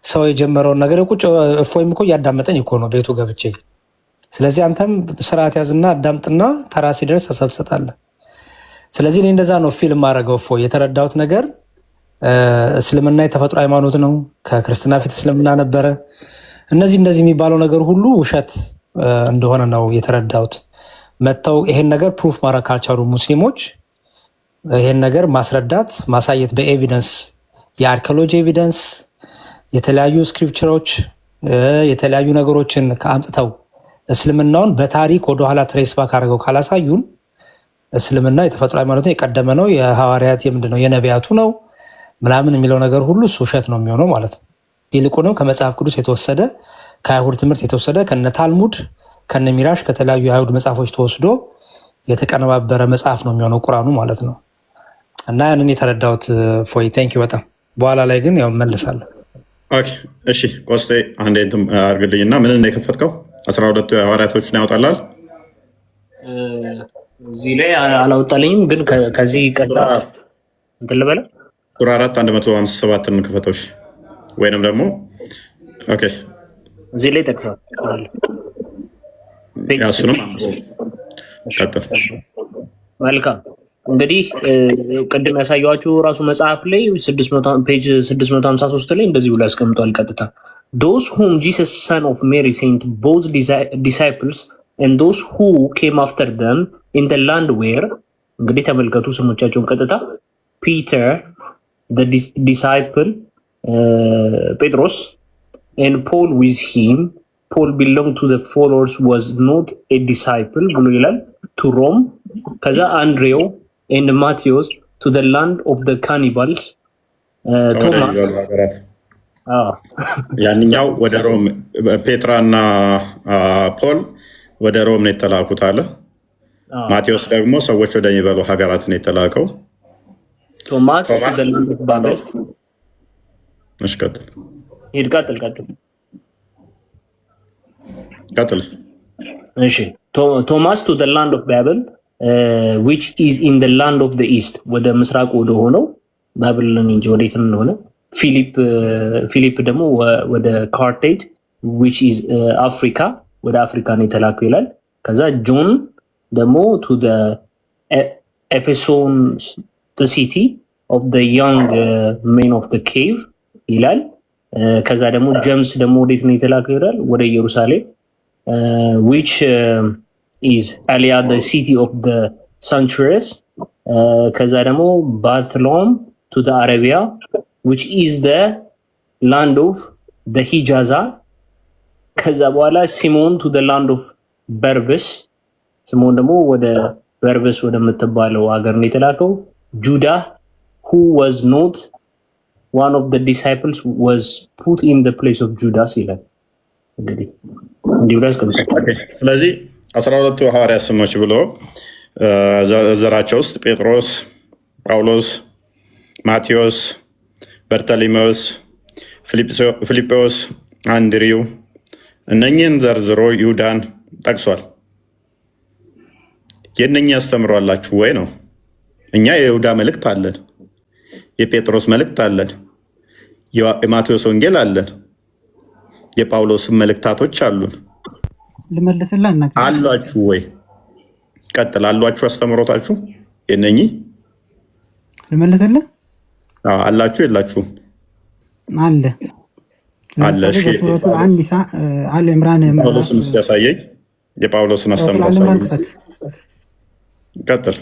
ሰው የጀመረውን ነገር ቁጭ እፎይም እኮ እያዳመጠኝ እኮ ነው ቤቱ ገብቼ። ስለዚህ አንተም ስርዓት ያዝና አዳምጥና ተራ ሲደርስ ተሰብሰጣለህ። ስለዚህ እኔ እንደዛ ነው ፊልም አደረገው። እፎይ የተረዳሁት ነገር እስልምና የተፈጥሮ ሃይማኖት ነው። ከክርስትና ፊት እስልምና ነበረ። እንደዚህ የሚባለው ነገር ሁሉ ውሸት እንደሆነ ነው የተረዳሁት። መጥተው ይሄን ነገር ፕሩፍ ማድረግ ካልቻሉ ሙስሊሞች ይሄን ነገር ማስረዳት ማሳየት በኤቪደንስ የአርኪኦሎጂ ኤቪደንስ የተለያዩ ስክሪፕቸሮች የተለያዩ ነገሮችን ከአምጥተው እስልምናውን በታሪክ ወደኋላ ትሬስ ባክ አድርገው ካላሳዩን እስልምና የተፈጥሮ ሃይማኖት የቀደመ ነው የሐዋርያት የምንድነው የነቢያቱ ነው ምናምን የሚለው ነገር ሁሉ ውሸት ነው የሚሆነው ማለት ነው። ይልቁንም ከመጽሐፍ ቅዱስ የተወሰደ ከአይሁድ ትምህርት የተወሰደ ከነ ታልሙድ ከነ ሚራሽ ከተለያዩ የአይሁድ መጽሐፎች ተወስዶ የተቀነባበረ መጽሐፍ ነው የሚሆነው ቁርአኑ ማለት ነው። እና ያንን የተረዳሁት ፎይ ቴንክ ዩ በጣም በኋላ ላይ ግን ያው መልሳለሁ። ኦኬ እሺ ቆስጤ አንዴ እንትን አድርግልኝና ምን ነው የከፈትከው? 12 ሐዋርያቶችን ያወጣላል እዚህ ላይ አላወጣልኝም፣ ግን ከዚህ ቀዳ እንትን ልበለ ሱራ 4 157 ነው ከፈተው። እሺ ወይንም ደግሞ ኦኬ እዚህ ላይ ተከታተል ያሱንም ቀጥል። መልካም እንግዲህ ቅድም ያሳያችሁ ራሱ መጽሐፍ ላይ 600 ፔጅ 653 ላይ እንደዚህ ብሎ ያስቀምጧል ቀጥታ those whom Jesus son of Mary sent both disciples and those who came after them in the land where እንግዲህ ተመልከቱ ስሞቻቸውን ቀጥታ Peter the disciple Petros and Paul with him. Paul belonged to the followers was not a disciple ብሎ ይላል to Rome ከዛ Andrew and Matthias to the land of the cannibals Thomas ያንኛው ወደ ሮም ፔትራና ፖል ወደ ሮም ነው የተላኩት አለ። ማቴዎስ ደግሞ ሰዎች ወደሚበሉ ሀገራት ነው የተላከው። ቶማስ the land of Babel እሺ ቀጥል እሺ ቶማስ to the land of Babel which is in the land of the east ወደ ምስራቅ ወደ ሆነው ባቢሎን እንጂ ወዴት እንደሆነ ፊሊፕ ደግሞ ወደ ካርቴጅ which is አፍሪካ ወደ አፍሪካ ነው የተላከው ይላል። ከዛ ጆን ደግሞ to the Ephesus the city of the young men of the cave ይላል። ከዛ ደግሞ ጀምስ ደግሞ ወዴት ነው የተላከው ይላል ወደ ኢየሩሳሌም which is Alia the city of the centuries ከዛ ደግሞ Bartholomew to the Arabia which is the land of the Hijaza ከዛ በኋላ ሲሞን to the land of Berbers ሲሞን ደግሞ ወደ በርበስ ወደ ምትባለው ሀገር ነው የተላከው። Judah who was not one of the disciples was put in the place of Judas ይላል። እንግዲህ እንዲብራስ ስለዚህ 12 ሐዋርያት ስሞች ብሎ ዘራቸው ውስጥ ጴጥሮስ፣ ጳውሎስ፣ ማቴዎስ፣ በርተሊሜዎስ፣ ፊልጶስ፣ አንድሪው እነኚህን ዘርዝሮ ይሁዳን ጠቅሷል። የእነኚህ ያስተምሯላችሁ ወይ ነው? እኛ የይሁዳ መልእክት አለን፣ የጴጥሮስ መልእክት አለን፣ የማቴዎስ ወንጌል አለን፣ የጳውሎስን መልእክታቶች አሉን። ልመልስልህ አሏችሁ ወይ? ቀጥል። አሏችሁ አስተምሮታችሁ የእነኚህ ልመልስልህ አላችሁ የላችሁም? አለ አለ። እሺ አለ ኢምራን ጳውሎስን ያሳየኝ፣ የጳውሎስን አስተምሮ ያሳየኝ። ቀጥል።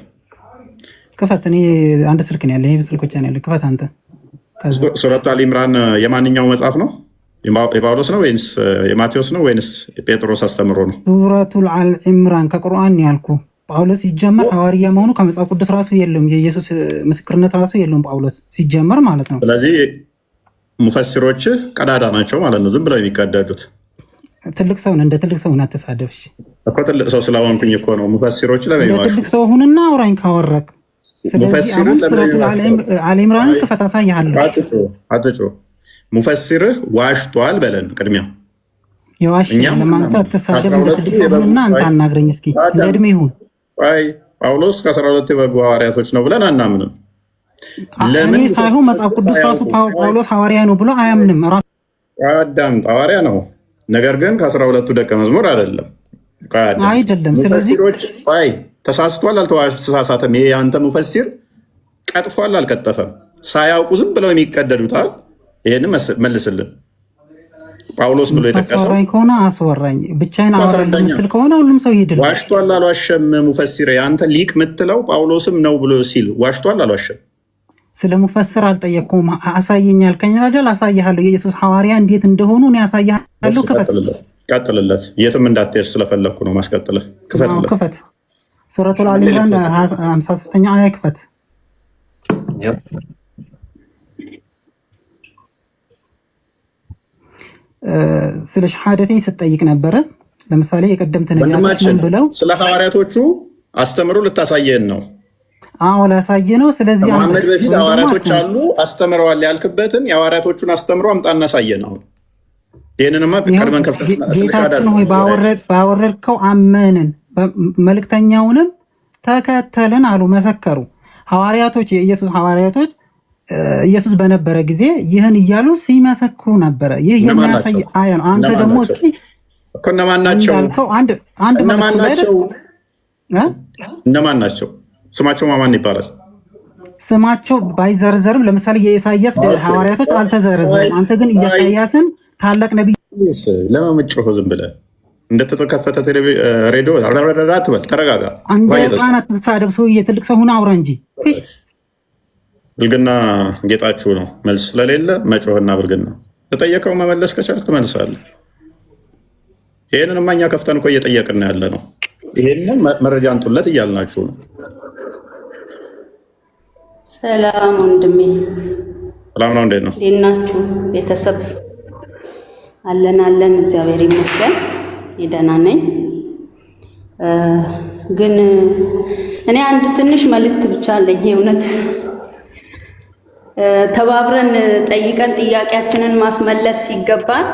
ክፈት። እኔ አንድ ስልክ ነው ያለኝ፣ ይሄ ስልክ ብቻ ነው ያለኝ። ክፈት አንተ። ሱረቱ አሊ ኢምራን የማንኛው መጽሐፍ ነው? የጳውሎስ ነው ወይንስ የማቴዎስ ነው ወይንስ የጴጥሮስ አስተምሮ ነው? ሱረቱ አሊ ኢምራን ከቁርአን ያልኩ ጳውሎስ ሲጀመር ሐዋርያ መሆኑ ከመጽሐፍ ቅዱስ ራሱ የለውም። የኢየሱስ ምስክርነት ራሱ የለውም ጳውሎስ ሲጀመር ማለት ነው። ስለዚህ ሙፈሲሮች ቀዳዳ ናቸው ማለት ነው፣ ዝም ብለው የሚቀደዱት። ትልቅ ሰው እንደ ትልቅ ሰው አትሳደብ እኮ። ትልቅ ሰው ስለሆንኩኝ እኮ ነው። ሙፈሲሮች ለምን ይዋሹ? ትልቅ ሰው ሁንና አውራኝ ካወረክ። ሙፈሲር አሊ ኢምራን ክፈት፣ አሳይሃለሁ። አትጩ። ሙፈሲርህ ዋሽቷል በለን ቅድሚያ። የዋሽ ለማንተ አትሳደብ። ትልቅ ሰው ሁንና አንተ አናግረኝ እስኪ። ለእድሜ ይሁን አይ ጳውሎስ ከ12 የበጉ ሐዋርያቶች ነው ብለን አናምንም። ለምን ሳይሆን መጽሐፍ ቅዱስ ራሱ ጳውሎስ ሐዋርያ ነው ብሎ አያምንም። አዳምጥ፣ ሐዋርያ ነው። ነገር ግን ከ12ቱ ደቀ መዝሙር አይደለም። አይደለም። ስለዚህ ሙፈሲሮች ተሳስቷል አልተሳሳተም? ይሄ የአንተ ሙፈሲር ቀጥፏል አልቀጠፈም? ሳያውቁ ዝም ብለው የሚቀደዱታል። ይሄን መልስልን። ጳውሎስ ብሎ የጠቀሰው አስወራኝ ከሆነ አስወራኝ፣ ብቻዬን አወራኝ ምስል ከሆነ ሁሉም ሰው ይሄድል። ዋሽቷል አልዋሸም? ሙፈሲር የአንተ ሊቅ የምትለው ጳውሎስም ነው ብሎ ሲል ዋሽቷል አልዋሸም? ስለ ሙፈስር አልጠየቅኩም። አሳየኝ ያልከኝ አይደል? አሳይሃለሁ። የኢየሱስ ሐዋርያ እንዴት እንደሆኑ እኔ አሳይሃለሁ። ቀጥልለት። የትም እንዳትሄድ ስለፈለግኩ ነው ማስቀጥልህ። ክፈት። ሱረቱል አሊ ኢምራን 53ኛ አያ ክፈት። ስለ ሸሃደተኝ ስትጠይቅ ነበረ። ለምሳሌ የቀደምት ነቢያት ብለው ስለ ሐዋርያቶቹ አስተምሮ ልታሳየን ነው። አዎ ላሳየ ነው። ስለዚህ ከመሐመድ በፊት ሐዋርያቶች አሉ አስተምረዋል ያልክበትን የሐዋርያቶቹ አስተምሮ አምጣና አሳየን። አሁን ይህንንማ ቀድመን ከፍተህ ጌታችን ሆይ ባወረድከው አመንን መልእክተኛውንም ተከተልን አሉ፣ መሰከሩ። ሐዋርያቶች የኢየሱስ ሐዋርያቶች ኢየሱስ በነበረ ጊዜ ይህን እያሉ ሲመሰክሩ ነበረ። ይህ የሚያሳይ አያ ነው። አንተ ደግሞ እስኪ እነማን ናቸው? እነማን ናቸው? ስማቸው ማን ይባላል? ስማቸው ባይዘረዘርም ለምሳሌ የኢሳያስ ሐዋርያቶች አልተዘረዘሩም። አንተ ግን ኢሳያስን ታላቅ ነቢይ ለመምጭሆ ዝም ብለህ እንደተከፈተ ሬዲዮ አትበል። ተረጋጋ። አንተ ተሳደብ። ሰውዬ ትልቅ ሰው ሆነ አውራ እንጂ ብልግና ጌጣችሁ ነው። መልስ ስለሌለ መጮህና ብልግና። ተጠየቀው መመለስ ከቻልክ ትመልሳለህ። ይህንን እኛ ከፍተን እኮ እየጠየቅን ያለ ነው። ይህንን መረጃ አንጡለት እያልናችሁ ነው። ሰላም ወንድሜ። ሰላም ነው። እንዴት ነው? እንዴት ናችሁ ቤተሰብ? አለን እግዚአብሔር ይመስገን ደህና ነኝ። ግን እኔ አንድ ትንሽ መልእክት ብቻ አለኝ። እውነት ተባብረን ጠይቀን ጥያቄያችንን ማስመለስ ሲገባን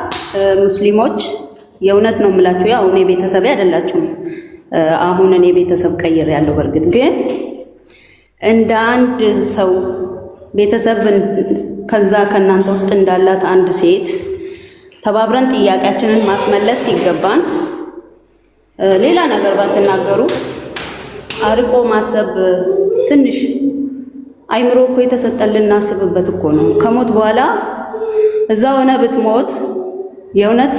ሙስሊሞች የእውነት ነው የምላችሁ። ያው እኔ ቤተሰብ አይደላችሁም። አሁን እኔ ቤተሰብ ቀይር ያለው በርግጥ ግን እንደ አንድ ሰው ቤተሰብ ከዛ ከናንተ ውስጥ እንዳላት አንድ ሴት ተባብረን ጥያቄያችንን ማስመለስ ሲገባን ሌላ ነገር ባትናገሩ አርቆ ማሰብ ትንሽ አይምሮ እኮ የተሰጠልን እናስብበት እኮ ነው። ከሞት በኋላ እዛው ሆነ ብትሞት የእውነት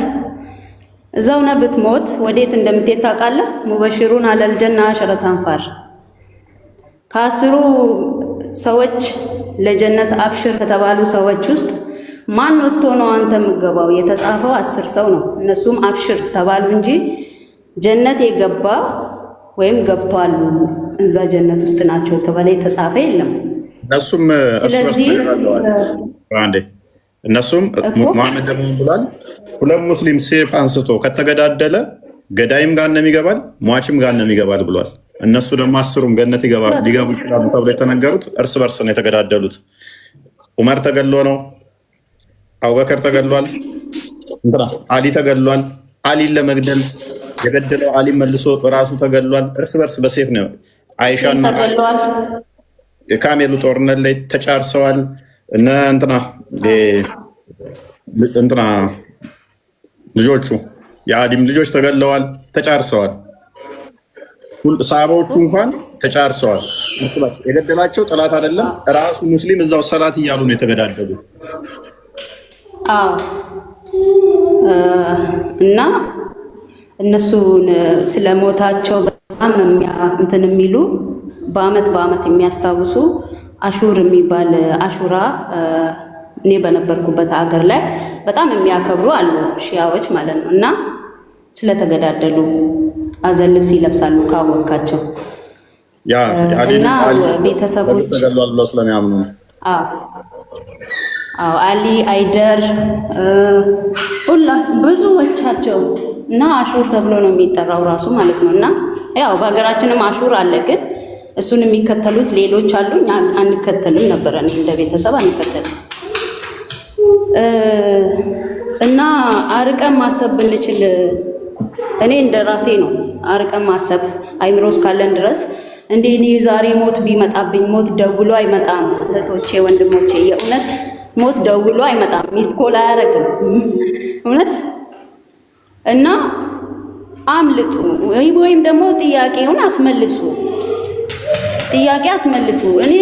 እዛው ሆነ ብትሞት ወዴት እንደምትሄድ ታውቃለህ? ሙበሽሩን አለል ጀና አሸረተ አንፋር ከአስሩ ሰዎች ለጀነት አብሽር ከተባሉ ሰዎች ውስጥ ማን ወጥቶ ነው አንተ የምትገባው? የተጻፈው 10 ሰው ነው። እነሱም አብሽር ተባሉ እንጂ ጀነት የገባ ወይም ገብተዋል እዛ ጀነት ውስጥ ናቸው ተባለ የተጻፈ የለም። እነሱም መሐመድ ደግሞ ብሏል፣ ሁለት ሙስሊም ሴፍ አንስቶ ከተገዳደለ ገዳይም ጋር ይገባል፣ ሟችም ጋር ይገባል ብሏል። እነሱ ደግሞ 10ሩም ገነት ሊገቡ ይችላሉ ተብሎ የተነገሩት እርስ በርስ ነው የተገዳደሉት። ዑመር ተገድሎ ነው፣ አቡበከር ተገድሏል፣ አሊ ተገድሏል። አሊን ለመግደል የገደለው አሊ መልሶ ራሱ ተገድሏል። እርስ በርስ በሴፍ ነው። አይሻና የካሜሉ ጦርነት ላይ ተጫርሰዋል። እነ እንትና ልጆቹ የአዲም ልጆች ተገድለዋል፣ ተጫርሰዋል። ሰሃባዎቹ እንኳን ተጫርሰዋል። የገደላቸው ጠላት አይደለም ራሱ ሙስሊም እዛው ሰላት እያሉ ነው የተገዳደሉት። አዎ እና እነሱን ስለሞታቸው በጣም እንትን የሚሉ በአመት የሚያስታውሱ አሹር የሚባል አሹራ እኔ በነበርኩበት ሀገር ላይ በጣም የሚያከብሩ አሉ፣ ሺያዎች ማለት ነው። እና ስለተገዳደሉ አዘን ልብስ ይለብሳሉ ካወቃቸው እና ቤተሰቦች አሊ አይደር ሁላ ብዙዎቻቸው እና አሹር ተብሎ ነው የሚጠራው ራሱ ማለት ነው። እና ያው በሀገራችንም አሹር አለ፣ ግን እሱን የሚከተሉት ሌሎች አሉ። እኛ አንከተልም ነበረ፣ እንደ ቤተሰብ አንከተልም። እና አርቀን ማሰብ ብንችል እኔ እንደ ራሴ ነው አርቀን ማሰብ አይምሮ እስካለን ድረስ እንዴ እኔ ዛሬ ሞት ቢመጣብኝ ሞት ደውሎ አይመጣም። እህቶቼ ወንድሞቼ፣ የእውነት ሞት ደውሎ አይመጣም፣ ሚስኮል አያረግም። እውነት እና አምልጡ ወይም ደግሞ ጥያቄውን አስመልሱ። ጥያቄ አስመልሱ። እኔ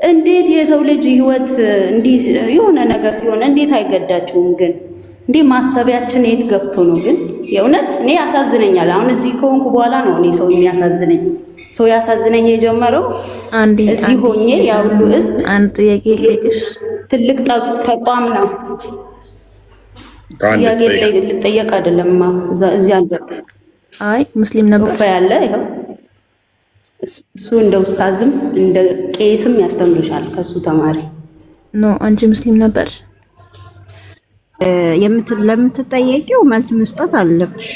እንዴት የሰው ልጅ ህይወት እንዲህ የሆነ ነገር ሲሆን እንዴት አይገዳችሁም? ግን እንዴ ማሰቢያችን የት ገብቶ ነው? ግን የእውነት እኔ ያሳዝነኛል። አሁን እዚህ ከሆንኩ በኋላ ነው እኔ ሰው የሚያሳዝነኝ። ሰው ያሳዝነኝ የጀመረው እዚህ ሆኜ ያ ሁሉ ህዝብ አንድ ጥያቄ ልጠይቅሽ። ትልቅ ተቋም ነው። ጥያቄ ልጠየቅ አይደለም እዚህ አልደረስ። አይ ሙስሊም ነበር ያለ ይኸው እሱ እንደ ኡስታዝም እንደ ቄስም ያስተምርሻል። ከሱ ተማሪ ኖ አንቺ ሙስሊም ነበር። ለምትጠየቂው መልስ መስጠት አለብሽ።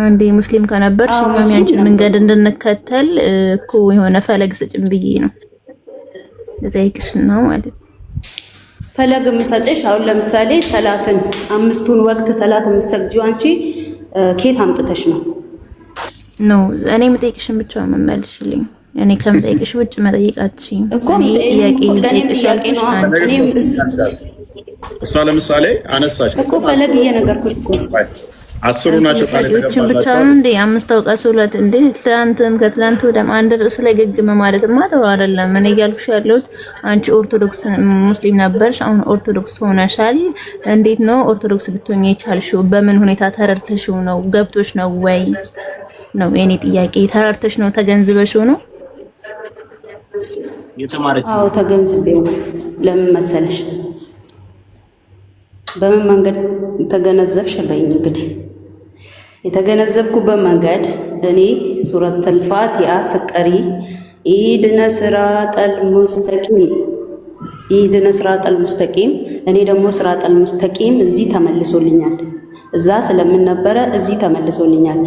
አንዴ ሙስሊም ከነበርሽ እኛም ያንቺን መንገድ እንድንከተል እኮ የሆነ ፈለግ ስጭን ብዬ ነው ለጠይቅሽ ነው ማለት። ፈለግ የምሰጥሽ አሁን ለምሳሌ ሰላትን 5ቱን ወቅት ሰላት የምትሰግጂው አንቺ ኬት አምጥተሽ ነው? ኖ እኔ የምጠይቅሽን ብቻ መመልሽልኝ። እኔ ከምጠይቅሽ ውጭ መጠየቃችኝ እኮ ጥያቄ ልጠይቅሽ ያልኩሽ አንቺ። እሷ ለምሳሌ አነሳሽ እኮ ፈለግ እየነገርኩሽ እኮ 10 ናቸው ታዲያ ብቻ ነው እንዴ? 5 አውቃት ሁለት እንዴ? ትላንትም ከትላንት ወደም አንድ ርዕስ ላይ ገግመ ማለትማ ጥሩ አይደለም። እኔ እያልኩሽ ያለሁት አንቺ ኦርቶዶክስ ሙስሊም ነበርሽ፣ አሁን ኦርቶዶክስ ሆነሻል። እንዴት ነው ኦርቶዶክስ ልትሆኚ የቻልሽው? በምን ሁኔታ ተረድተሽው ነው? ገብቶሽ ነው ወይ ነው የኔ ጥያቄ። ተረድተሽ ነው? ተገንዝበሽው ነው? አዎ ተገንዝቤው ነው። ለምን መሰለሽ? በምን መንገድ ተገነዘብሽ በይኝ። እንግዲህ የተገነዘብኩበት መንገድ እኔ ሱረቱል ፋቲሃ ስቀሪ ኢድነ ሲራጠል ሙስተቂም እኔ ደግሞ ሲራጠል ሙስተቂም እዚህ ተመልሶልኛል። እዛ ስለምን ነበረ እዚህ ተመልሶልኛል።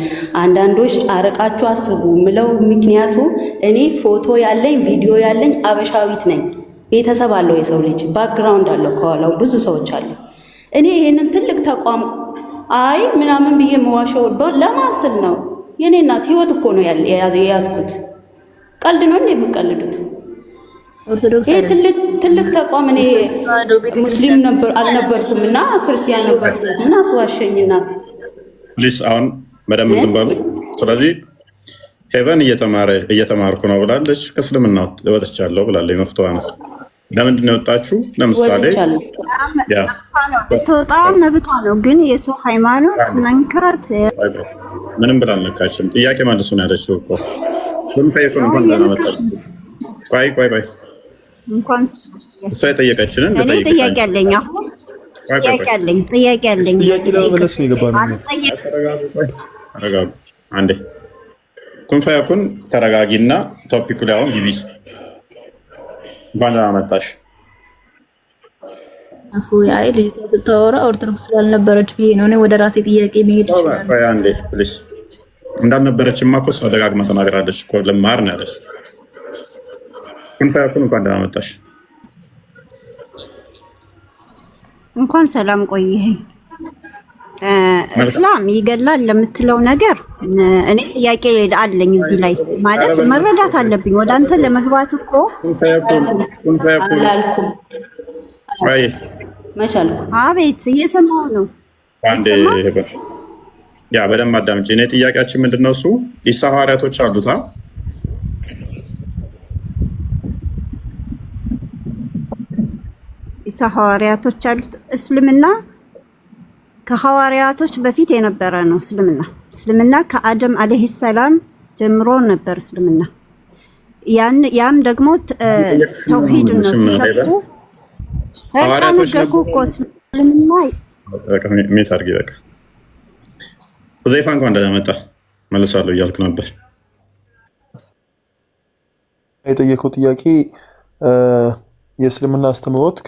አንዳንዶች አረቃችሁ አስቡ ምለው ምክንያቱ እኔ ፎቶ ያለኝ ቪዲዮ ያለኝ አበሻዊት ነኝ። ቤተሰብ አለው የሰው ልጅ ባክግራውንድ አለው፣ ከኋላው ብዙ ሰዎች አሉ። እኔ ይሄንን ትልቅ ተቋም አይ ምናምን ብዬ መዋሸው ለማስል ነው። የኔ እናት ህይወት እኮ ነው የያዝኩት። ቀልድ ነው እንዴ የምቀልዱት? ኦርቶዶክስ ይሄ ትልቅ ተቋም እኔ ሙስሊም ነበር አልነበርኩም እና ክርስቲያን ነበር እና አስዋሸኝና ፕሊስ አሁን በደንብ ትንበሉ። ስለዚህ ሄቨን እየተማርኩ ነው ብላለች። ከእስልምና ወጥቻለሁ ብላለች። መፍትዋ ነው። ለምንድን ነው የወጣችሁ? ለምሳሌ ትወጣ መብቷ ነው፣ ግን የሰው ሃይማኖት መንካት ምንም ብላ አልነካችም። ጥያቄ መልሱ ነው ያለችው እኮ ሁንፈይኩን እንኳን ለማመጣት ቆይ እንኳን እሷ የጠየቀችንን ጥያቄ አለኝ። አሁን ጥያቄ አለኝ። ለመመለስ ነው የገባነው። ተረጋጉ አንዴ። ኩንፈያኩን ተረጋጊና ቶፒኩ ላይ አሁን ግቢ። እንኳን አመጣሽ። አፉ ያይ ልጅቷ ስታወራ ኦርቶዶክስ ስላልነበረች ብዬ ነው እኔ ወደ ራሴ ጥያቄ መሄድ ይችላል። ቆይ አንዴ ፕሊስ። እንዳልነበረችማ እኮ እሷ ደጋግማ ተናግራለች እኮ ልማር ነው ያለች። ኩንፈያኩን እንኳን አመጣሽ። እንኳን ሰላም ቆየኸኝ። እስላም ይገላል ለምትለው ነገር እኔ ጥያቄ አለኝ እዚህ ላይ ማለት መረዳት አለብኝ። ወደ አንተ ለመግባት እኮ አላልኩም። አቤት እየሰማሁ ነው። ያ በደንብ አዳምጪ። እኔ ጥያቄያችን ምንድን ነው? እሱ ኢሳ ሐዋርያቶች አሉታ ኢሳ ሐዋርያቶች አሉት። እስልምና ከሐዋርያቶች በፊት የነበረ ነው። እስልምና ከአደም አለይሂ ሰላም ጀምሮ ነበር እስልምና። ያም ደግሞ ተውሂድ ነው ሲሰጡ ሐዋርያቶች እኮ እስልምና ሜት አድርጊ። በቃ ሁዘይፋ እንኳን እንደመጣ መልሳለሁ እያልክ ነበር። የጠየቀው ጥያቄ የእስልምና አስተምህሮት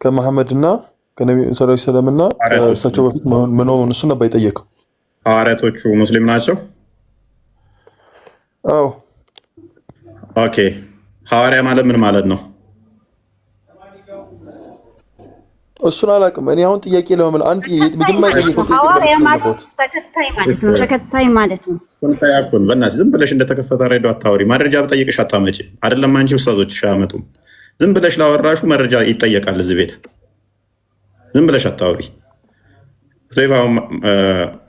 ከመሐመድና ከነቢዩ ሰለላሁ ዐለይሂ ወሰለም እና ከእሳቸው በፊት መኖሩን እሱ ነበር የጠየቀው። ሐዋርያቶቹ ሙስሊም ናቸው? አዎ። ኦኬ። ሐዋርያ ማለት ምን ማለት ነው? እሱን አላውቅም። እኔ አሁን ጥያቄ ለመመለስ አንድ መጀመሪያ ጠየቀው ጥያቄ ሐዋርያ ማለት ተከታይ ማለት ነው። ኩንፈያኩን በእናትህ ዝም ብለሽ እንደተከፈተ ሬዲዮ አታወሪ። ማድረጃ ብጠይቅሽ አታመጪም አይደለም። አንቺ ኡስታዞችሽ አያመጡም። ዝም ብለሽ ላወራሹ መረጃ ይጠየቃል እዚህ ቤት። ዝም ብለሽ አታውሪ።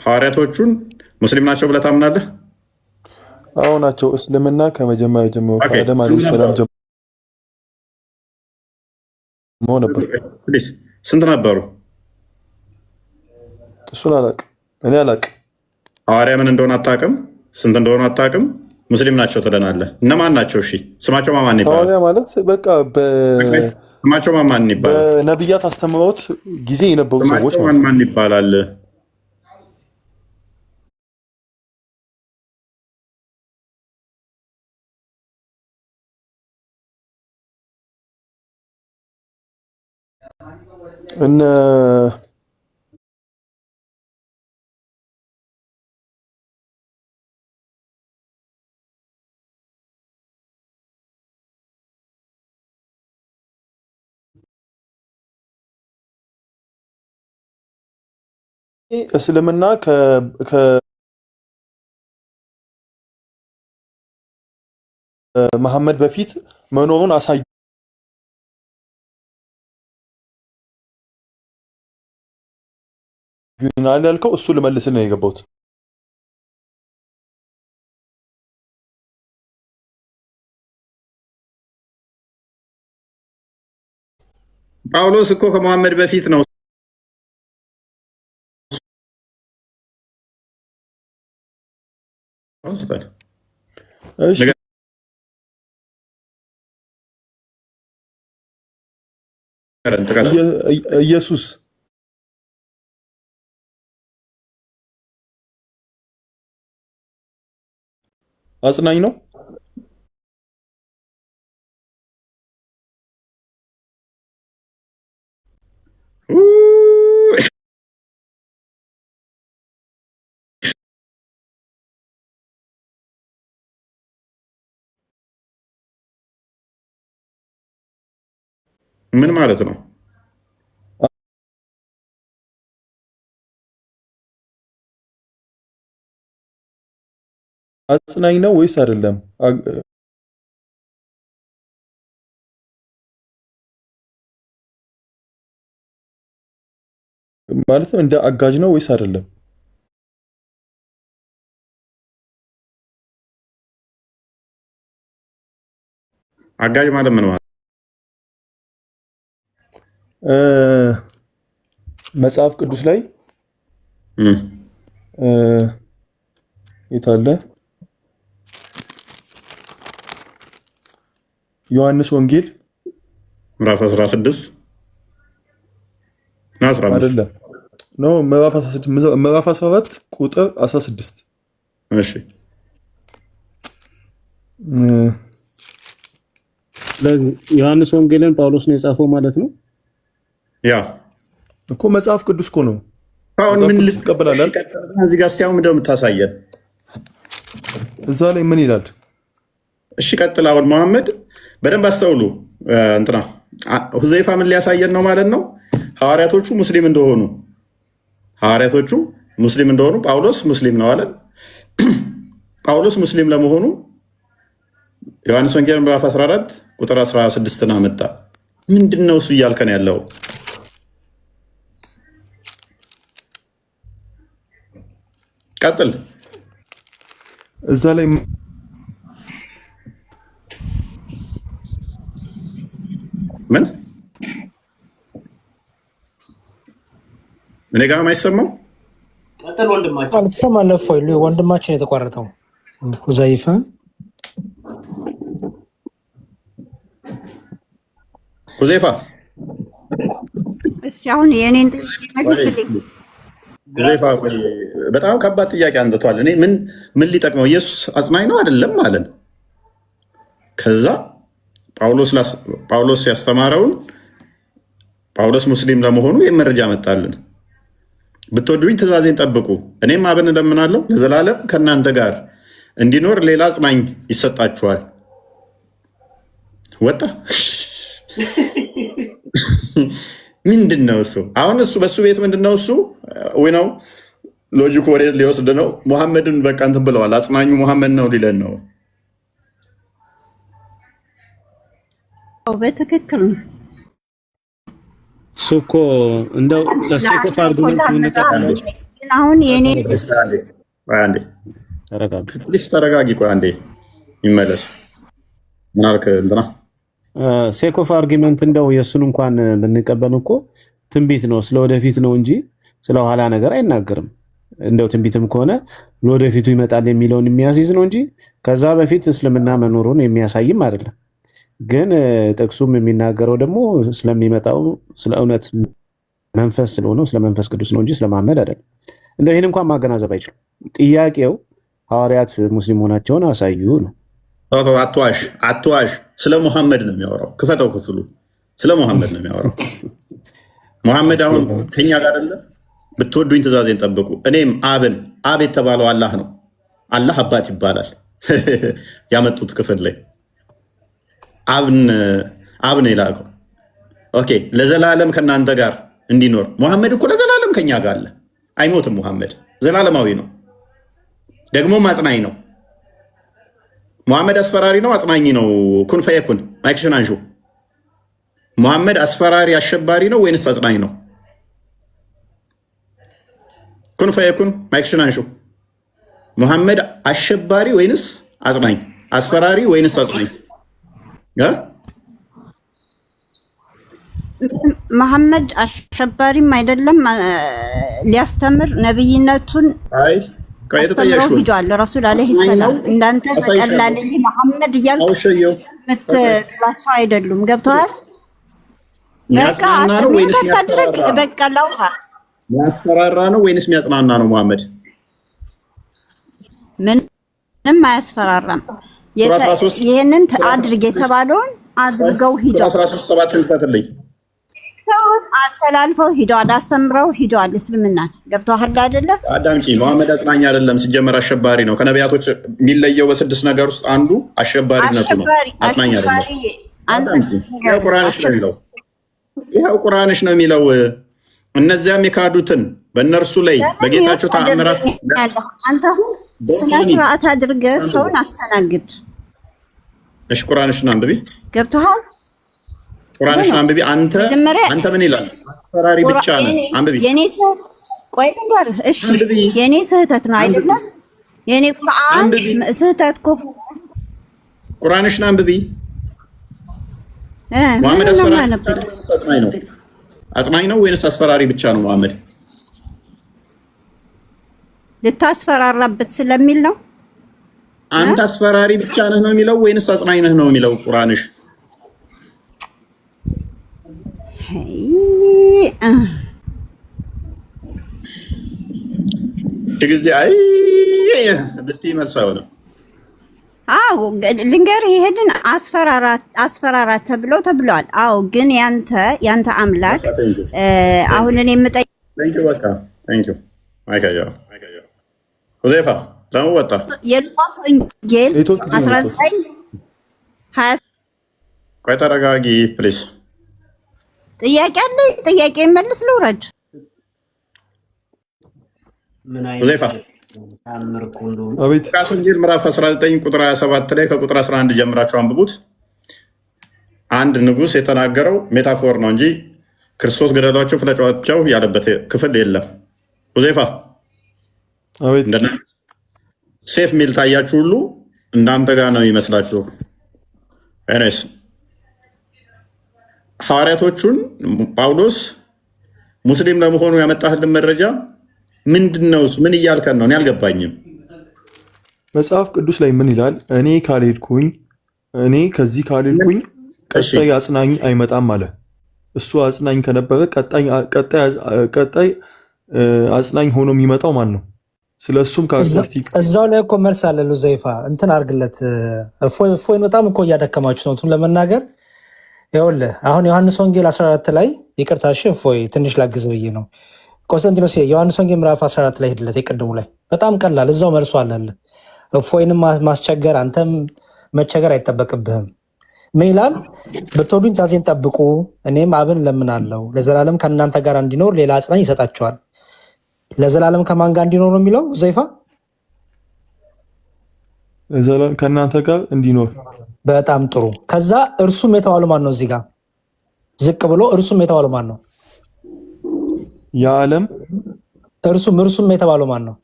ሐዋርያቶቹን ሙስሊም ናቸው ብለህ ታምናለህ? አዎ ናቸው። እስልምና ከመጀመሪያ ጀምሮ ከአደም ዓለይሂ ሰላም ጀምሮ ነበር። ስንት ነበሩ? እሱን አላውቅም፣ እኔ አላውቅም። ሐዋርያ ምን እንደሆነ አታውቅም? ስንት እንደሆነ አታውቅም? ሙስሊም ናቸው ትለናለህ። እነማን ናቸው? እሺ ስማቸው ማን ይባላል? ሐዋርያ ማለት በቃ ስማቸው ማን ይባላል? በነቢያት አስተምሮት ጊዜ የነበሩ ሰዎች ማን ይባላል? እነ እስልምና ከመሐመድ በፊት መኖሩን አሳዩ ይናል ያልከው እሱ ልመልስልህ ነው የገባሁት። ጳውሎስ እኮ ከመሐመድ በፊት ነው። ኢየሱስ አጽናኝ ነው። ምን ማለት ነው? አጽናኝ ነው ወይስ አይደለም? ማለትም እንደ አጋዥ ነው ወይስ አይደለም? አጋዥ ማለት ምን ማለት? መጽሐፍ ቅዱስ ላይ የታለ? ዮሐንስ ወንጌል ምዕራፍ 16 አይደለም ነው፣ ምዕራፍ 14 ቁጥር 16። እሺ ዮሐንስ ወንጌልን ጳውሎስ ነው የጻፈው ማለት ነው። ያ እኮ መጽሐፍ ቅዱስ እኮ ነው። አሁን ምን ልትቀበላለህ? እዚህ ጋር ሲያው ምንድነው የምታሳየን? እዛ ላይ ምን ይላል? እሺ ቀጥል። አሁን መሐመድ በደንብ አስተውሉ። እንትና ሁዘይፋ ምን ሊያሳየን ነው ማለት ነው? ሐዋርያቶቹ ሙስሊም እንደሆኑ ጳውሎስ ሙስሊም ነው አለ። ጳውሎስ ሙስሊም ለመሆኑ ዮሐንስ ወንጌል ምዕራፍ 14 ቁጥር 16 አመጣ። ምንድነው እሱ እያልከን ያለው? ቀጥል። እዛ ላይ ምን እኔ ጋር የማይሰማው ቀጥል። ወንድማችን አልተሰማለህ ወይ? ወንድማችን የተቋረጠው ሁዘይፋ ሁዘይፋ እሺ፣ አሁን የኔን ጥያቄ መልስልኝ። ሁዘይፋ በጣም ከባድ ጥያቄ አንጥቷል። እኔ ምን ሊጠቅመው? ኢየሱስ አጽናኝ ነው አይደለም አለን። ከዛ ጳውሎስ ያስተማረውን ጳውሎስ ሙስሊም ለመሆኑ ይህ መረጃ መጣልን። ብትወዱኝ ትእዛዜን ጠብቁ፣ እኔም አብን እለምናለሁ ለዘላለም ከእናንተ ጋር እንዲኖር ሌላ አጽናኝ ይሰጣችኋል። ወጣ ምንድን ነው እሱ? አሁን እሱ በእሱ ቤት ምንድን ነው እሱ ወይ ነው ሎጂክ ወደ ሊወስድ ነው። ሙሐመድን በቃ እንትን ብለዋል። አጽናኙ ሙሐመድ ነው ሊለን ነው። በትክክል ነው። እሱ እኮ እንደው ለሴኮ አርጉመንት አሁን የኔ ተረጋጊ። ቆይ አንዴ ይመለስ። ምን አልክ እንትና? ሴክ ኦፍ አርጊመንት እንደው የእሱን እንኳን ብንቀበል እኮ ትንቢት ነው፣ ስለወደፊት ነው እንጂ ስለኋላ ነገር አይናገርም። እንደው ትንቢትም ከሆነ ለወደፊቱ ይመጣል የሚለውን የሚያስይዝ ነው እንጂ ከዛ በፊት እስልምና መኖሩን የሚያሳይም አይደለም። ግን ጥቅሱም የሚናገረው ደግሞ ስለሚመጣው ስለ እውነት መንፈስ ስለሆነው ስለ መንፈስ ቅዱስ ነው እንጂ ስለ መሐመድ አይደለም። እንደው ይህን እንኳን ማገናዘብ አይችሉም። ጥያቄው ሐዋርያት ሙስሊም መሆናቸውን አሳዩ ነው። አትዋሽ። ስለ ሙሐመድ ነው የሚያወራው። ክፈተው ክፍሉ ስለ ሙሐመድ ነው የሚያወራው። ሙሐመድ አሁን ከኛ ጋር አይደለም። ብትወዱኝ ትእዛዜን ጠብቁ። እኔም አብ የተባለው አላህ ነው። አላህ አባት ይባላል። ያመጡት ክፍል ላይ አብ ነው የላከው። ኦኬ፣ ለዘላለም ከእናንተ ጋር እንዲኖር። ሙሐመድ እኮ ለዘላለም ከኛ ጋር አለ። አይሞትም። ሙሐመድ ዘላለማዊ ነው፣ ደግሞም አጽናኝ ነው። ሙሐመድ አስፈራሪ ነው፣ አጽናኝ ነው። ኩን ፈየኩን። ማይክሽን አንሹ። ሙሐመድ አስፈራሪ አሸባሪ ነው ወይንስ አጽናኝ ነው? ኩን ፈየኩን። ማይክሽን አንሹ። ሙሐመድ አሸባሪ ወይንስ አጽናኝ? አስፈራሪ ወይንስ አጽናኝ? መሐመድ አሸባሪም አይደለም፣ ሊያስተምር ነብይነቱን አስተምረው ሂዷል። ረሱል አለይሂ ሰላም እንዳንተ በቀላል መሐመድ እያልክ የምትላቸው አይደሉም። ገብተዋል? በቃ ላውራ። የሚያስፈራራ ነው ወይንስ የሚያጽናና ነው? ሙሐመድ ምንም አያስፈራራም። ይህንን አድርግ የተባለውን አድርገው ሂደዋል። 13:7 ልፈትልኝ አስተላልፈው ሂደዋል። አስተምረው ሂደዋል። እስልምናን ገብተዋል አይደለ? አዳምጪ። መሐመድ አጽናኝ አይደለም፣ ሲጀመር አሸባሪ ነው። ከነቢያቶች የሚለየው በ6 ነገር ውስጥ አንዱ አሸባሪነቱ ነው። አጽናኝ አይደለም። ይኸው ቁርአንሽ ነው የሚለው። እነዚያም የካዱትን በእነርሱ ላይ በጌታቸው ተአምራት። አንተ አሁን ስነ ስርዓት አድርገህ ሰውን አስተናግድ። እሺ፣ ቁርአንሽን አንብቢ። ገብቶሃል? ቁርአንሽን አንብቢ። አንተ ምን ይላል? አስፈራሪ ብቻ ነው። አንብቢ። የኔ ስህተት ቆይ ንገርህ። እሺ፣ የኔ ስህተት ነው አይደለም? የኔ ቁርአን ስህተት ከሆነ ቁርአንሽን አንብቢ። መሐመድ አጽናኝ ነው ወይንስ አስፈራሪ ብቻ ነው? መሐመድ ልታስፈራራበት ስለሚል ነው። አንተ አስፈራሪ ብቻ ነህ ነው የሚለው ወይንስ አጽናኝ ነህ ነው የሚለው ቁርአንሽ? ጊዜ ብትይ መልስ አይሆንም። አዎ ልንገርህ፣ ይሄንን አስፈራራት ተብሏል። አዎ ግን ያንተ አምላክ አሁን እኔ የምጠይቅ ሁዜፋ ለምን ወጣ? የሉቃስ ወንጌል 19:20 ቆይ ተረጋጊ ፕሊዝ። ጥያቄ አለ። ጥያቄ መልስ ልውረድ። ሁዜፋ ሉቃስ ወንጌል ምዕራፍ 19 ቁጥር 27 ላይ ከቁጥር 11 ጀምራችሁ አንብቡት። አንድ ንጉሥ የተናገረው ሜታፎር ነው እንጂ ክርስቶስ ገደሏቸው ፍለጯቸው ያለበት ክፍል የለም። ሁዜፋ ሴፍ ሚል ታያችሁ ሁሉ እናንተ ጋር ነው ይመስላችሁ። ኤኒዌይስ ሐዋርያቶቹን ጳውሎስ ሙስሊም ለመሆኑ ያመጣህልን መረጃ ምንድን ነው? ምን እያልከን ነው? እኔ አልገባኝም። መጽሐፍ ቅዱስ ላይ ምን ይላል? እኔ ከዚህ ካልሄድኩኝ ቀጣይ አጽናኝ አይመጣም አለ። እሱ አጽናኝ ከነበረ ቀጣይ አጽናኝ ሆኖ የሚመጣው ማን ነው? ስለሱም እዛው ላይ እኮ መልስ አለ። ሉዘይፋ እንትን አድርግለት። እፎይን በጣም እኮ እያደከማችሁ ነው ለመናገር። ይኸውልህ አሁን ዮሐንስ ወንጌል 14 ላይ ይቅርታ፣ እሺ እፎይ ትንሽ ላግዝ ብዬ ነው። ቆስጠንጢኖስ ዮሐንስ ወንጌል ምዕራፍ 14 ላይ ሄድለት። የቅድሙ ላይ በጣም ቀላል፣ እዛው መልሶ አለለ። እፎይንም ማስቸገር አንተም መቸገር አይጠበቅብህም። ምን ይላል? ብትወዱኝ ትእዛዜን ጠብቁ፣ እኔም አብን እለምናለሁ ለዘላለም ከእናንተ ጋር እንዲኖር ሌላ አጽናኝ ይሰጣቸዋል። ለዘላለም ከማን ጋር እንዲኖር ነው የሚለው? ዘይፋ ለዘላለም ከእናንተ ጋር እንዲኖር። በጣም ጥሩ። ከዛ እርሱም የተባለው ማን ነው? እዚህ ጋር ዝቅ ብሎ እርሱም የተባለው ማን ነው? የዓለም እርሱም የተባለው ማን ነው?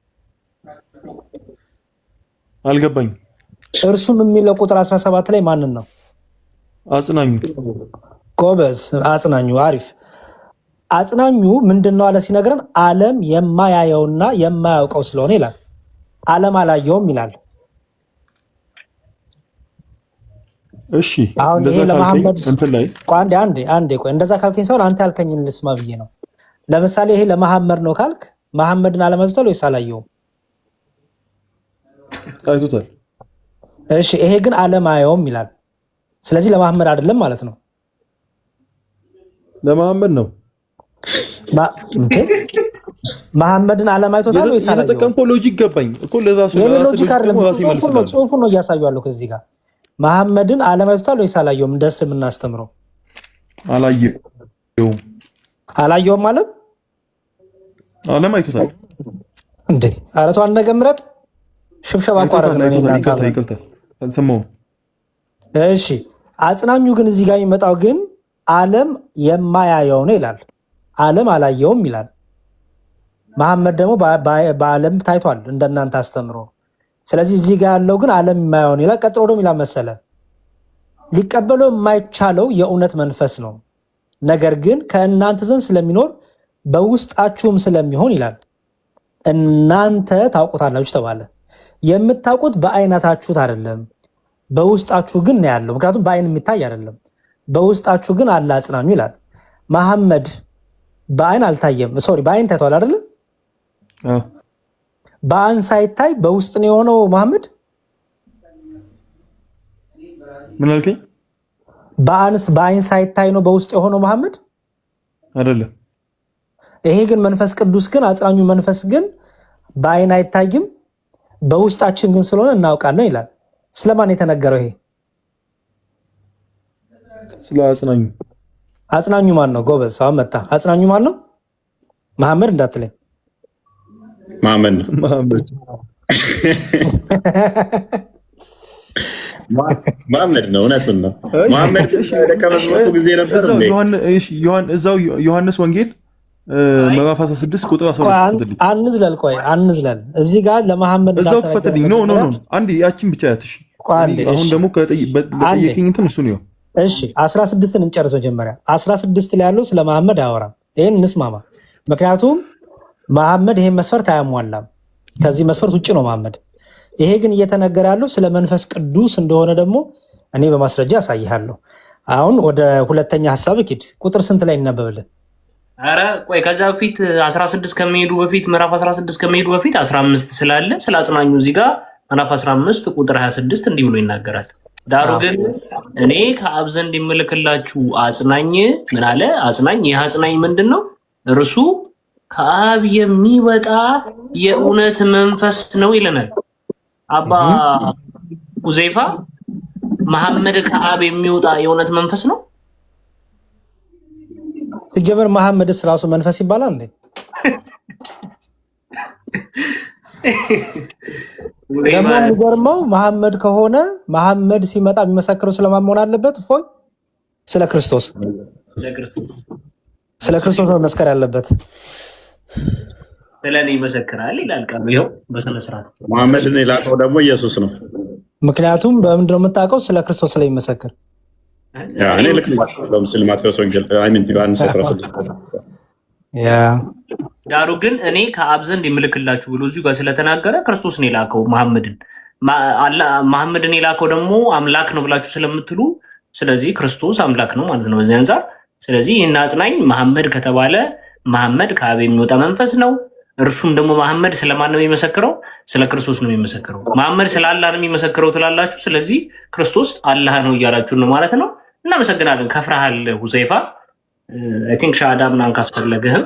አልገባኝም። እርሱም የሚለው ቁጥር 17 ላይ ማንን ነው? አጽናኙ። ጎበዝ፣ አጽናኙ። አሪፍ። አጽናኙ ምንድነው አለ ሲነግረን፣ ዓለም የማያየውና የማያውቀው ስለሆነ ይላል። ዓለም አላየውም ይላል። እሺ እንደዛ ካልከኝ እንትን ላይ አንዴ ቆይ፣ እንደዛ ካልከኝ ሰው አንተ ያልከኝን ልስማ ብዬ ነው። ለምሳሌ ይሄ ለመሐመድ ነው ካልክ መሐመድን ዓለም አይቶታል ወይስ አላየውም? አይቶታል። እሺ ይሄ ግን ዓለም አያየውም ይላል። ስለዚህ ለመሐመድ አይደለም ማለት ነው። ለመሐመድ ነው። መሐመድን ዓለም አይቶታል ወይስ አላየውም? የተጠቀምከው ሎጂክ ገባኝ እኮ ለዛ ሰው ሎጂክ አይደለም። ጽሁፉን ነው እያሳየዋለሁ ከዚህ ጋር። መሐመድን ዓለም አይቶታል ወይስ አላየውም? እንደ እስልምና አስተምሮ አላየውም ማለት ዓለም አይቶታል እንዴ? ኧረ ተው አንድ ነገር ምረጥ። ሽብሸባ አቋራጭ ነው። ይቅርታ አልሰማሁም። እሺ አጽናኙ ግን እዚህ ጋር የሚመጣው ግን ዓለም የማያየው ነው ይላል። ዓለም አላየውም ይላል። መሐመድ ደግሞ በዓለም ታይቷል እንደናንተ አስተምሮ። ስለዚህ እዚህ ጋር ያለው ግን ዓለም የማያየው ነው ይላል። ቀጥሎ ደግሞ ይላል መሰለ ሊቀበለው የማይቻለው የእውነት መንፈስ ነው፣ ነገር ግን ከእናንተ ዘንድ ስለሚኖር በውስጣችሁም ስለሚሆን ይላል። እናንተ ታውቁታላችሁ ተባለ። የምታውቁት በአይናታችሁት አይደለም፣ በውስጣችሁ ግን ነው ያለው። ምክንያቱም በአይን የሚታይ አይደለም፣ በውስጣችሁ ግን አለ አጽናኙ ይላል። መሐመድ በአይን አልታየም። ሶሪ በአይን ታይቷል አይደለ? በአይን ሳይታይ በውስጥ ነው የሆነው መሐመድ። ምን አልከኝ? በአይን ሳይታይ ነው በውስጥ የሆነው መሐመድ አይደለም። ይሄ ግን መንፈስ ቅዱስ ግን አጽናኙ መንፈስ ግን በአይን አይታይም፣ በውስጣችን ግን ስለሆነ እናውቃለን ይላል። ስለማን የተነገረው ይሄ? ስለ አጽናኙ። አጽናኙ ማን ነው? ጎበዝ አሁን መጣ። አጽናኙ ማን ነው? መሐመድ እንዳትለኝ። መሐመድ ነው። መሐመድ ነው። እውነቱን ነው። መሐመድ ደቀ መዝሙሩ ጊዜ ነበር እዛው ዮሐንስ ወንጌል ምዕራፍ 16 ቁጥር 12 አንዝለል። ቆይ አንዝለል። እዚህ ጋር ለመሐመድ እዛው ክፈትልኝ። ኖ አንዴ ያቺን ብቻ ያትሽ። አሁን ደግሞ ለጠየቀኝ እንትን እሱ ነው። እሺ 16ን እንጨርስ መጀመሪያ። 16 ላይ ያለው ስለ መሐመድ አያወራም። ይሄን እንስማማ። ምክንያቱም መሐመድ ይሄን መስፈርት አያሟላም። ከዚህ መስፈርት ውጭ ነው መሐመድ። ይሄ ግን እየተነገረ ያለው ስለ መንፈስ ቅዱስ እንደሆነ ደግሞ እኔ በማስረጃ አሳይሃለሁ። አሁን ወደ ሁለተኛ ሐሳብ ሂድ። ቁጥር ስንት ላይ እናበብልን? አረ ቆይ ከዛ በፊት 16 ከመሄዱ በፊት ምዕራፍ 16 ከመሄዱ በፊት 15 ስላለ ስለ አጽናኙ እዚህ ጋር ምዕራፍ 15 ቁጥር 26 እንዲህ ብሎ ይናገራል። ዳሩ ግን እኔ ከአብ ዘንድ የምልክላችሁ አጽናኝ ምን አለ? አጽናኝ። ይህ አጽናኝ ምንድን ነው? እርሱ ከአብ የሚወጣ የእውነት መንፈስ ነው ይለናል አባ ሁዘይፋ። መሐመድ ከአብ የሚወጣ የእውነት መንፈስ ነው። ሲጀመር መሐመድስ ራሱ መንፈስ ይባላል እንዴ? ደግሞ የሚገርመው መሐመድ ከሆነ መሐመድ ሲመጣ የሚመሰክረው ስለማን መሆን አለበት? እፎይ ስለ ክርስቶስ መመስከር ያለበት። ስለኔ ይመሰክራል ይላል ቃሉ። ይኸው በስነ ስርዓት መሐመድን የላከው ደግሞ ኢየሱስ ነው። ምክንያቱም በምንድን ነው የምታውቀው? ስለ ክርስቶስ ስለሚመሰክር። እኔ ልክ ለምሳሌ ማቴዎስ ወንጌል ዮሐንስ 16 ዳሩ ግን እኔ ከአብ ዘንድ የምልክላችሁ ብሎ እዚሁ ጋር ስለተናገረ ክርስቶስን የላከው መሐመድን የላከው ደግሞ አምላክ ነው ብላችሁ ስለምትሉ ስለዚህ ክርስቶስ አምላክ ነው ማለት ነው በዚህ አንፃር። ስለዚህ ይህን አጽናኝ መሐመድ ከተባለ መሐመድ ከአብ የሚወጣ መንፈስ ነው። እርሱም ደግሞ መሐመድ ስለማን ነው የሚመሰክረው? ስለ ክርስቶስ ነው የሚመሰክረው። መሐመድ ስለ አላህ ነው የሚመሰክረው ትላላችሁ። ስለዚህ ክርስቶስ አላህ ነው እያላችሁ ነው ማለት ነው። እናመሰግናለን። ከፍረሃል ሁዘይፋ። አይ ቲንክ ሻሃዳ ምናምን ካስፈለገህም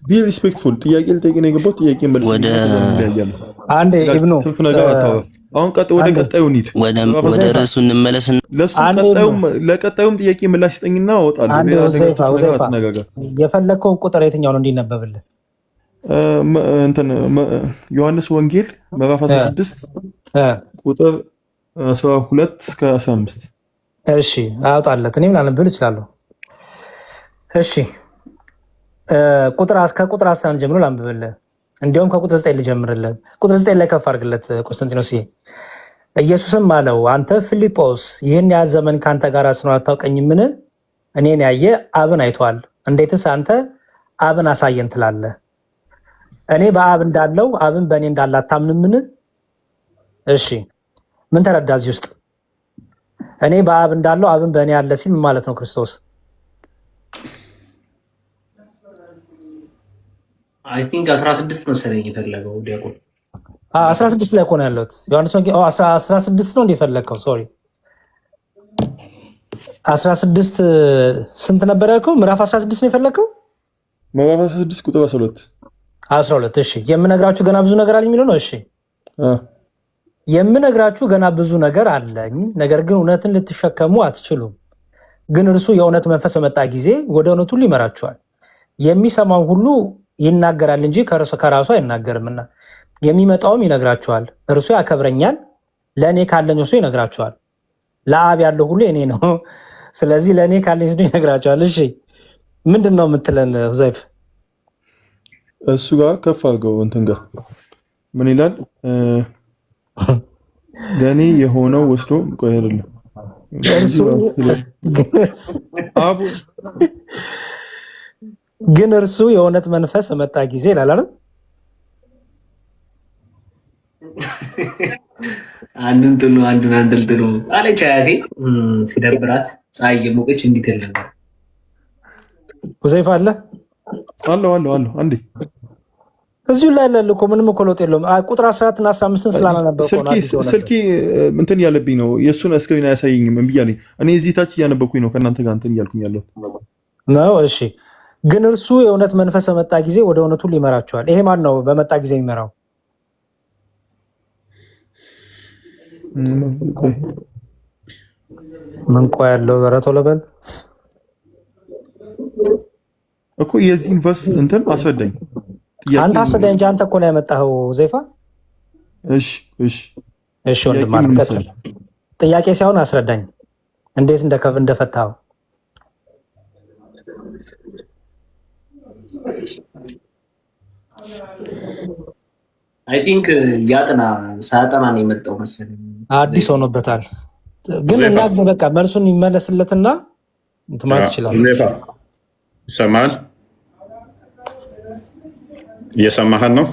ቢ ሪስፔክትፉል። ጥያቄ ልጠይቅ ነው የገባሁት። ጥያቄ መልስ አንዴ ኢብኑ አሁን ወደ ቀጣዩ እንሂድ። ወደ ርዕሱ እንመለስ። ለቀጣዩም ጥያቄ ምላሽ ስጠኝና እወጣለሁ። የፈለግከውን ቁጥር የትኛው ነው እንዲነበብልህ? እንትን ዮሐንስ ወንጌል ምዕራፍ 16 ቁጥር 12 እስከ 15። እሺ አውጣለት፣ እኔም ላነብል እችላለሁ። እሺ ከቁጥር 11 ጀምሮ ላንብብልህ። እንዲያውም ከቁጥር 9 ልጀምርልህ። ቁጥር 9 ላይ ከፍ አድርግለት ቆስጠንጢኖስ። ኢየሱስም አለው አንተ ፊልጶስ ይህን ያህል ዘመን ከአንተ ጋር ስኖር አታውቀኝምን? እኔን ያየ አብን አይቷል። እንዴትስ አንተ አብን አሳየን ትላለህ? እኔ በአብ እንዳለው አብን በእኔ እንዳለ አታምንምን? እሺ ምን ተረዳ እዚህ ውስጥ? እኔ በአብ እንዳለው አብን በእኔ ያለ ሲል ምን ማለት ነው? ክርስቶስ አይ ቲንክ 16 መሰለኝ የፈለገው ዲያቆን 16 ላይ እኮ ነው ያለሁት። ዮሐንስ ወንጌል 16 ነው እንደፈለግከው። ሶሪ 16 ስንት ነበር ያልከው? ምዕራፍ 16 ነው የፈለግከው? ምዕራፍ 16 ቁጥር 12። እሺ የምነግራችሁ ገና ብዙ ነገር አለኝ የሚለው ነው። እሺ የምነግራችሁ ገና ብዙ ነገር አለኝ፣ ነገር ግን እውነትን ልትሸከሙ አትችሉም። ግን እርሱ የእውነት መንፈስ በመጣ ጊዜ ወደ እውነት ሁሉ ይመራችኋል። የሚሰማው ሁሉ ይናገራል እንጂ ከራሱ አይናገርምና የሚመጣውም ይነግራችኋል። እርሱ ያከብረኛል፣ ለእኔ ካለኝ እሱ ይነግራችኋል። ለአብ ያለው ሁሉ እኔ ነው። ስለዚህ ለእኔ ካለኝ እሱ ይነግራችኋል። እሺ ምንድን ነው የምትለን ዘይፍ? እሱ ጋር ከፍ አድርገው እንትን ጋር ምን ይላል? ለእኔ የሆነው ወስዶ ቆይ አይደለም ግን እርሱ የእውነት መንፈስ በመጣ ጊዜ ይላል አይደል? አንዱን ጥሉ አንዱን አንጠልጥሉ አለች አያቴ ሲደብራት ፀሐይ የሞቀች እንዲትል ነበር። ሁዘይፋ አለ አንዴ እዚሁ ላይ ያለ እኮ ምንም እኮ ለውጥ የለውም። ቁጥር 14 እና 15 ስላላነበብኩ ነው። ስልኬ እንትን ያለብኝ ነው። የእሱን እስክሪን አያሳየኝም እምቢ አለኝ። እኔ እዚህ ታች እያነበብኩኝ ነው ከእናንተ ጋር እንትን እያልኩኝ ያለሁት ነው። እሺ ግን እርሱ የእውነት መንፈስ በመጣ ጊዜ ወደ እውነት ሁሉ ይመራችኋል። ይሄ ማን ነው በመጣ ጊዜ የሚመራው? ምን ቆይ ያለው ዘረቶ ለበል እኮ የዚህን ቨርስ እንትን አስረዳኝ። አንተ አስረዳኝ እንጂ አንተ እኮ ነው ያመጣኸው ዘይፋ። እሺ ወንድም ማለት ጥያቄ ሳይሆን አስረዳኝ እንዴት እንደፈታኸው። አይ ቲንክ ያጥና ሳያጠና ነው የመጣው መሰለኝ። አዲስ ሆኖበታል። ግን እና በቃ መልሱን ይመለስለትና እንትን ማለት ይችላል። ይሰማል? እየሰማህን ነው?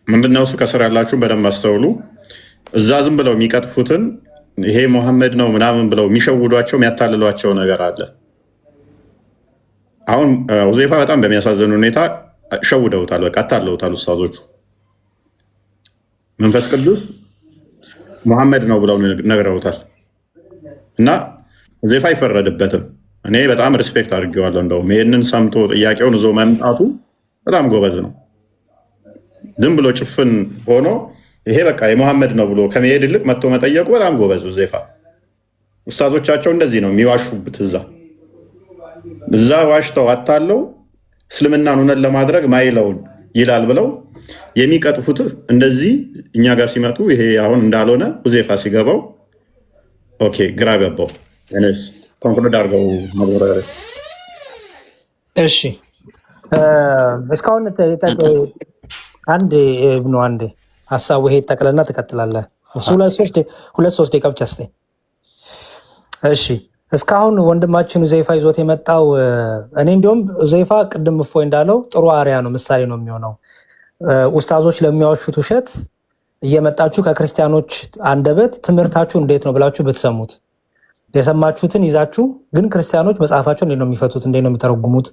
ምንድነው እሱ? ከስር ያላችሁ በደንብ አስተውሉ። እዛ ዝም ብለው የሚቀጥፉትን ይሄ መሐመድ ነው ምናምን ብለው የሚሸውዷቸው የሚያታልሏቸው ነገር አለ። አሁን ሁዘይፋ በጣም በሚያሳዝን ሁኔታ ሸውደውታል። በቃ አታለውታል ኡስታዞቹ። መንፈስ ቅዱስ መሐመድ ነው ብለው ነግረውታል። እና ሁዘይፋ አይፈረድበትም። እኔ በጣም ሪስፔክት አድርጌዋለሁ። እንደውም ይህንን ሰምቶ ጥያቄውን ይዞ መምጣቱ በጣም ጎበዝ ነው። ዝም ብሎ ጭፍን ሆኖ ይሄ በቃ የመሐመድ ነው ብሎ ከመሄድ ይልቅ መጥቶ መጠየቁ በጣም ጎበዝ ሁዘይፋ። ኡስታዞቻቸው እንደዚህ ነው የሚዋሹበት። እዛ ዋሽተው አታለው እስልምናን እውነት ለማድረግ ማይለውን ይላል ብለው የሚቀጥፉት እንደዚህ እኛ ጋር ሲመጡ ይሄ አሁን እንዳልሆነ ሁዘይፋ ሲገባው ኦኬ ግራ ገባው። እኔስ ኮንክሉድ አድርገው ማብራሪያ። እሺ እስካሁን አንዴ ሀሳቡ ይሄ ጠቅለልና ትቀጥላለህ። ሁለት ሶስት ደቂቃ ብቻ ስጠኝ። እሺ እስካሁን ወንድማችን ሁዘይፋ ይዞት የመጣው እኔ እንዲሁም ሁዘይፋ ቅድም እፎይ እንዳለው ጥሩ አርያ ነው፣ ምሳሌ ነው የሚሆነው። ኡስታዞች ለሚያወሹት ውሸት እየመጣችሁ ከክርስቲያኖች አንደበት ትምህርታችሁ እንዴት ነው ብላችሁ ብትሰሙት፣ የሰማችሁትን ይዛችሁ ግን ክርስቲያኖች መጽሐፋቸው እንዴት ነው የሚፈቱት፣ እንዴት ነው የሚተረጉሙት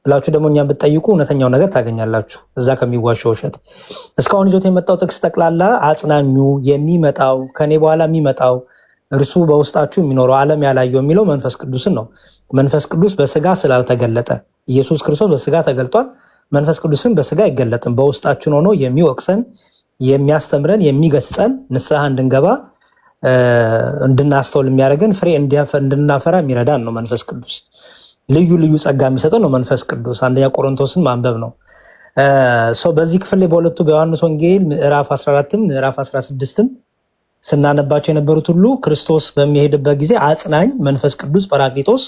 ብላችሁ ደግሞ እኛም ብትጠይቁ እውነተኛው ነገር ታገኛላችሁ እዛ ከሚዋሸው ውሸት። እስካሁን ይዞት የመጣው ጥቅስ ጠቅላላ አጽናኙ የሚመጣው ከኔ በኋላ የሚመጣው እርሱ በውስጣችሁ የሚኖረው ዓለም ያላየው የሚለው መንፈስ ቅዱስን ነው። መንፈስ ቅዱስ በስጋ ስላልተገለጠ ኢየሱስ ክርስቶስ በስጋ ተገልጧል። መንፈስ ቅዱስን በስጋ አይገለጥም። በውስጣችን ሆኖ የሚወቅሰን፣ የሚያስተምረን፣ የሚገስጸን፣ ንስሐ እንድንገባ እንድናስተውል የሚያደርገን ፍሬ እንድናፈራ የሚረዳን ነው መንፈስ ቅዱስ። ልዩ ልዩ ጸጋ የሚሰጠን ነው መንፈስ ቅዱስ። አንደኛ ቆሮንቶስን ማንበብ ነው። በዚህ ክፍል ላይ በሁለቱ በዮሐንስ ወንጌል ምዕራፍ 14 ምዕራፍ 16 ስናነባቸው የነበሩት ሁሉ ክርስቶስ በሚሄድበት ጊዜ አጽናኝ መንፈስ ቅዱስ ጰራቅሊጦስ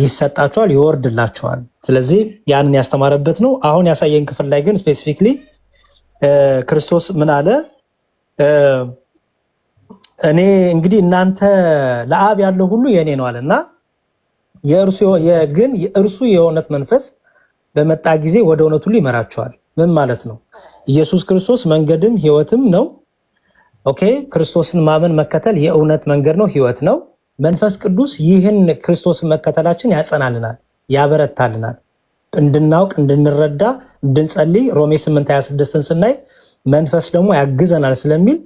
ይሰጣቸዋል፣ ይወርድላቸዋል። ስለዚህ ያንን ያስተማረበት ነው። አሁን ያሳየን ክፍል ላይ ግን ስፔሲፊክሊ ክርስቶስ ምን አለ? እኔ እንግዲህ እናንተ ለአብ ያለው ሁሉ የኔ ነው አለና የእርሱ የእውነት መንፈስ በመጣ ጊዜ ወደ እውነት ሁሉ ይመራቸዋል። ምን ማለት ነው? ኢየሱስ ክርስቶስ መንገድም ህይወትም ነው። ኦኬ፣ ክርስቶስን ማመን መከተል የእውነት መንገድ ነው፣ ህይወት ነው። መንፈስ ቅዱስ ይህን ክርስቶስን መከተላችን ያጸናልናል፣ ያበረታልናል፣ እንድናውቅ፣ እንድንረዳ፣ እንድንጸልይ ሮሜ 8:26ን ስናይ መንፈስ ደግሞ ያግዘናል ስለሚል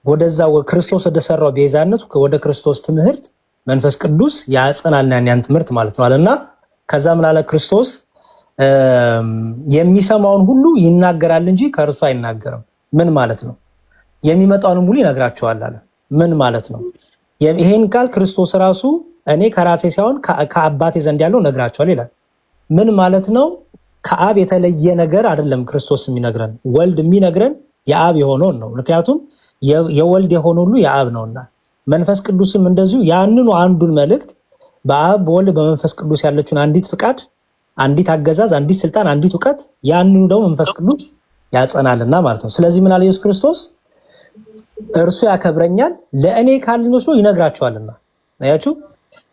ወደዛ ክርስቶስ ወደሰራው ቤዛነቱ ወደ ክርስቶስ ትምህርት መንፈስ ቅዱስ ያጸናልናል ያን ትምህርት ማለት ነው አለና ከዛ ምን አለ ክርስቶስ የሚሰማውን ሁሉ ይናገራል እንጂ ከእርሱ አይናገርም። ምን ማለት ነው? የሚመጣውንም ሁሉ ይነግራቸዋል አለ። ምን ማለት ነው? ይሄን ቃል ክርስቶስ ራሱ እኔ ከራሴ ሳይሆን ከአባቴ ዘንድ ያለው ነግራቸዋል ይላል። ምን ማለት ነው? ከአብ የተለየ ነገር አይደለም ክርስቶስ የሚነግረን። ወልድ የሚነግረን የአብ የሆነውን ነው። ምክንያቱም የወልድ የሆነ ሁሉ የአብ ነውና፣ መንፈስ ቅዱስም እንደዚሁ ያንኑ አንዱን መልእክት በአብ በወልድ በመንፈስ ቅዱስ ያለችውን አንዲት ፍቃድ፣ አንዲት አገዛዝ፣ አንዲት ስልጣን፣ አንዲት እውቀት ያንኑ ደግሞ መንፈስ ቅዱስ ያጸናልና ማለት ነው። ስለዚህ ምን አለ ኢየሱስ ክርስቶስ? እርሱ ያከብረኛል ለእኔ ካልን ወስዶ ይነግራቸዋልና። አያችሁ፣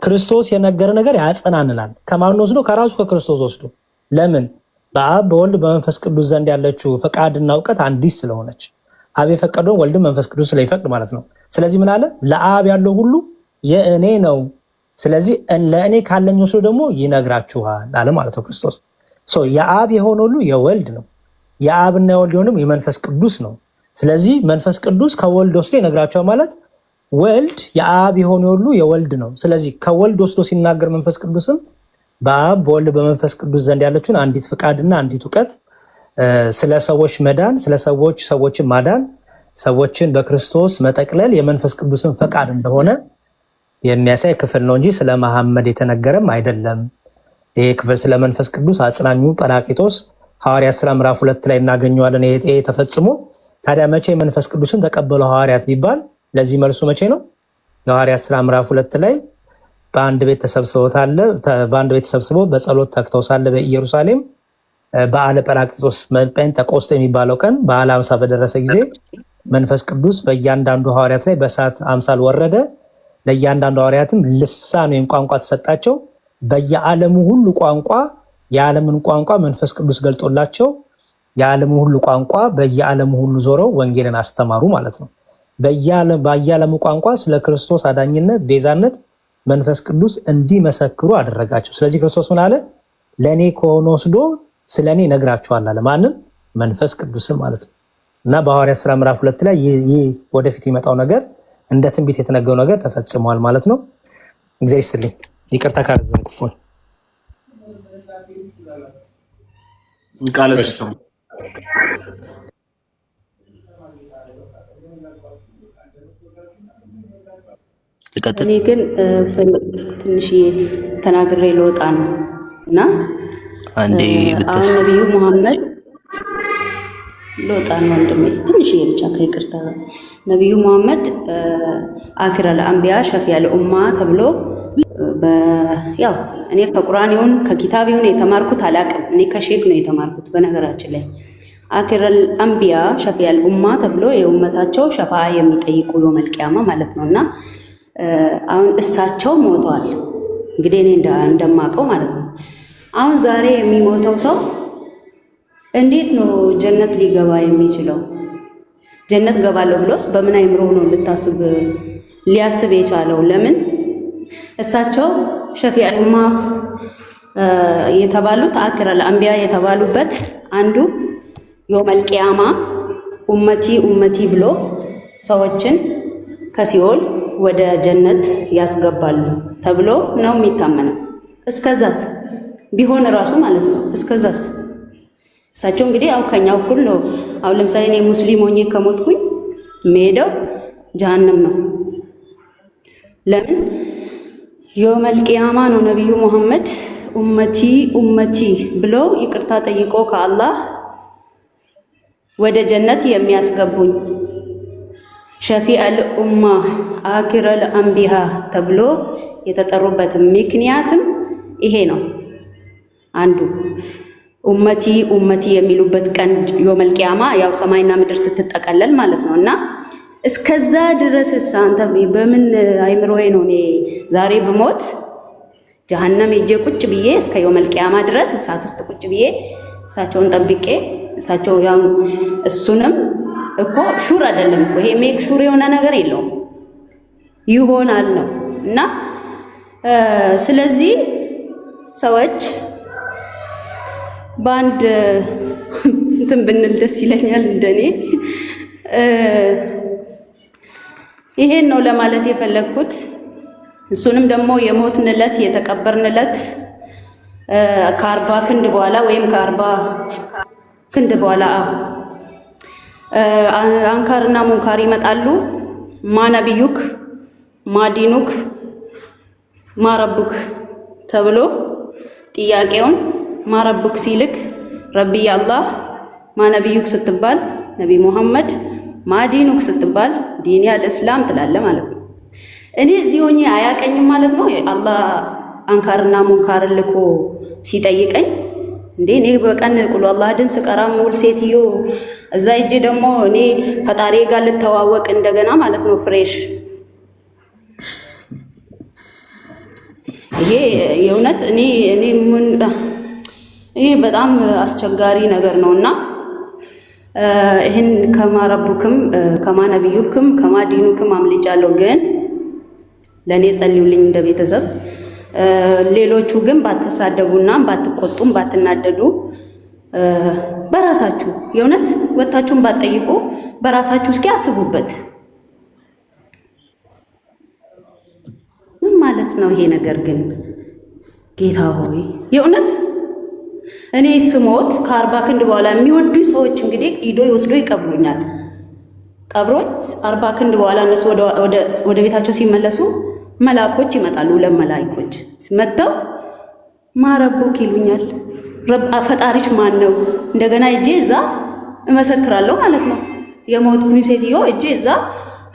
ክርስቶስ የነገረ ነገር ያጸናንናል። ከማን ወስዶ? ከራሱ ከክርስቶስ ወስዶ። ለምን? በአብ በወልድ በመንፈስ ቅዱስ ዘንድ ያለችው ፍቃድና እውቀት አንዲት ስለሆነች፣ አብ የፈቀደውን ወልድ መንፈስ ቅዱስ ስለይፈቅድ ማለት ነው። ስለዚህ ምን አለ? ለአብ ያለው ሁሉ የእኔ ነው። ስለዚህ ለእኔ ካለኝ ወስዶ ደግሞ ይነግራችኋል አለ ማለት ነው ክርስቶስ። የአብ የሆነ ሁሉ የወልድ ነው። የአብና የወልድ የሆነም የመንፈስ ቅዱስ ነው። ስለዚህ መንፈስ ቅዱስ ከወልድ ወስዶ ይነግራቸዋል ማለት ወልድ የአብ የሆነ ሁሉ የወልድ ነው። ስለዚህ ከወልድ ወስዶ ሲናገር መንፈስ ቅዱስም በአብ በወልድ በመንፈስ ቅዱስ ዘንድ ያለችውን አንዲት ፍቃድና አንዲት እውቀት ስለ ሰዎች መዳን፣ ስለ ሰዎችን ማዳን፣ ሰዎችን በክርስቶስ መጠቅለል የመንፈስ ቅዱስን ፈቃድ እንደሆነ የሚያሳይ ክፍል ነው እንጂ ስለ መሐመድ የተነገረም አይደለም። ይሄ ክፍል ስለ መንፈስ ቅዱስ አጽናኙ ጰራቅሊጦስ ሐዋርያት ሥራ ምዕራፍ 2 ላይ እናገኘዋለን። ይሄ ተፈጽሞ ታዲያ መቼ መንፈስ ቅዱስን ተቀበሉ ሐዋርያት ቢባል ለዚህ መልሱ መቼ ነው? የሐዋርያት ሥራ ምዕራፍ 2 ላይ በአንድ ቤት ተሰብስበው በጸሎት ተግተው ሳለ በኢየሩሳሌም በዓለ ጰራቅሊጦስ ጴንጤቆስጤ የሚባለው ቀን በዓለ ሃምሳ በደረሰ ጊዜ መንፈስ ቅዱስ በእያንዳንዱ ሐዋርያት ላይ በእሳት አምሳል ወረደ። ለእያንዳንዱ ሐዋርያትም ልሳን ወይም ቋንቋ ተሰጣቸው። በየዓለሙ ሁሉ ቋንቋ የዓለምን ቋንቋ መንፈስ ቅዱስ ገልጦላቸው የዓለሙ ሁሉ ቋንቋ በየዓለሙ ሁሉ ዞረው ወንጌልን አስተማሩ ማለት ነው። በየዓለሙ ቋንቋ ስለ ክርስቶስ አዳኝነት፣ ቤዛነት መንፈስ ቅዱስ እንዲመሰክሩ አደረጋቸው። ስለዚህ ክርስቶስ ምን አለ? ለእኔ ከሆነ ወስዶ ስለ እኔ ነግራቸዋል አለ። ማንም? መንፈስ ቅዱስም ማለት ነው። እና በሐዋርያት ሥራ ምዕራፍ 2 ላይ ይህ ወደፊት ይመጣው ነገር እንደ ትንቢት የተነገረው ነገር ተፈጽሟል ማለት ነው። እግዚአብሔር ይስጥልኝ። ይቅርታ ካረገም ክፉን እኔ ግን ትንሽ ተናግሬ ልወጣ ነው እና አንዴ አሁን ነቢዩ መሐመድ ልወጣ ነው ወንድሜ፣ ትንሽ ብቻ ከይቅርታ። ነቢዩ መሐመድ አክረል አንቢያ ሸፊዓል ኡማ ተብሎ ያው እኔ ከቁርአን ይሁን ከኪታብ ይሁን የተማርኩት አላቅም። እኔ ከሼክ ነው የተማርኩት። በነገራችን ላይ አክረል አንቢያ ሸፊዓል ኡማ ተብሎ የኡመታቸው ሸፋ የሚጠይቁ የውመል ቂያማ ማለት ነውና አሁን እሳቸው ሞተዋል። እንግዲህ እኔ እንደማውቀው ማለት ነው። አሁን ዛሬ የሚሞተው ሰው እንዴት ነው ጀነት ሊገባ የሚችለው? ጀነት ገባለሁ ብሎስ በምን አይምሮ ነው ሊያስብ የቻለው? ለምን እሳቸው ሸፊዓል ኡማ የተባሉት አክረል አንቢያ የተባሉበት አንዱ የውመል ቂያማ ኡመቲ ብሎ ሰዎችን ከሲኦል ወደ ጀነት ያስገባሉ ተብሎ ነው የሚታመነው። እስከዛስ ቢሆን ራሱ ማለት ነው። እስከዛስ እሳቸው እንግዲህ ያው ከኛው እኩል ነው። አሁን ለምሳሌ እኔ ሙስሊም ሆኜ ከሞትኩኝ የምሄደው ጀሃነም ነው። ለምን የውመል ቂያማ ነው ነቢዩ ሙሐመድ ኡመቲ ኡመቲ ብሎ ይቅርታ ጠይቆ ከአላህ ወደ ጀነት የሚያስገቡኝ ሸፊዐል ኡማ አኪረል አንቢያ ተብሎ የተጠሩበት ምክንያትም ይሄ ነው። አንዱ ኡመቲ ኡመቲ የሚሉበት ቀን የውመል ቂያማ ያው ሰማይና ምድር ስትጠቀለል ማለት ነው። እና እስከዛ ድረስ አንተ በምን አይምሮዬ ነው እኔ ዛሬ ብሞት ጀሃነም ሄጄ ቁጭ ብዬ እስከ የውመል ቂያማ ድረስ እሳት ውስጥ ቁጭ ብዬ እሳቸውን ጠብቄ እሳቸው ያው እሱንም እኮ ሹር አይደለም እኮ ይሄ ሜክ ሹር የሆነ ነገር የለውም ይሆናል ነው። እና ስለዚህ ሰዎች በአንድ እንትን ብንል ደስ ይለኛል እንደኔ። ይሄን ነው ለማለት የፈለግኩት። እሱንም ደግሞ የሞትንለት የተቀበርንለት ከ40 ክንድ በኋላ ወይም ከ40 ክንድ በኋላ አንካርና ሙንካር ይመጣሉ። ማነቢዩክ ማዲኑክ ማረቡክ ተብሎ ጥያቄውን ማረቡክ ሲልክ ረቢ አላህ ማነቢዩክ ስትባል ነቢ ሙሐመድ ማዲኑክ ስትባል ዲኒ አልእስላም ትላለ ማለት ነው። እኔ እዚህ ሆኜ አያቀኝም ማለት ነው። አላህ አንካርና ሙንካር ልኮ ሲጠይቀኝ እንዴ እኔ በቀን ቁል አላህን ስቀራ ሙል ሴትዮ እዛ እጄ ደግሞ እኔ ፈጣሪ ጋር ልተዋወቅ እንደገና ማለት ነው ፍሬሽ። ይሄ የእውነት እኔ ይሄ በጣም አስቸጋሪ ነገር ነውና ይሄን ከማረቡክም ከማነቢዩክም ከማዲኑክም አምልጫለሁ። ግን ለኔ ጸልዩልኝ እንደ ቤተሰብ። ሌሎቹ ግን ባትሳደቡና ባትቆጡም ባትናደዱ በራሳችሁ የእውነት ወታችሁን ባትጠይቁ በራሳችሁ እስኪ አስቡበት። ምን ማለት ነው ይሄ ነገር? ግን ጌታ ሆይ የእውነት እኔ ስሞት ከ40 ክንድ በኋላ የሚወዱኝ ሰዎች እንግዲህ ሂዶ ይወስዶ ይቀብሩኛል። ቀብሮኝ 40 ክንድ በኋላ እነሱ ወደ ቤታቸው ሲመለሱ መላኮች ይመጣሉ። ለመላእክቶች መጥተው ማረቡክ ይሉኛል። ፈጣሪሽ ማን ነው? እንደገና እጄ እዛ እመሰክራለሁ ማለት ነው። የሞትኩኝ ሴትዮ እጄ እዛ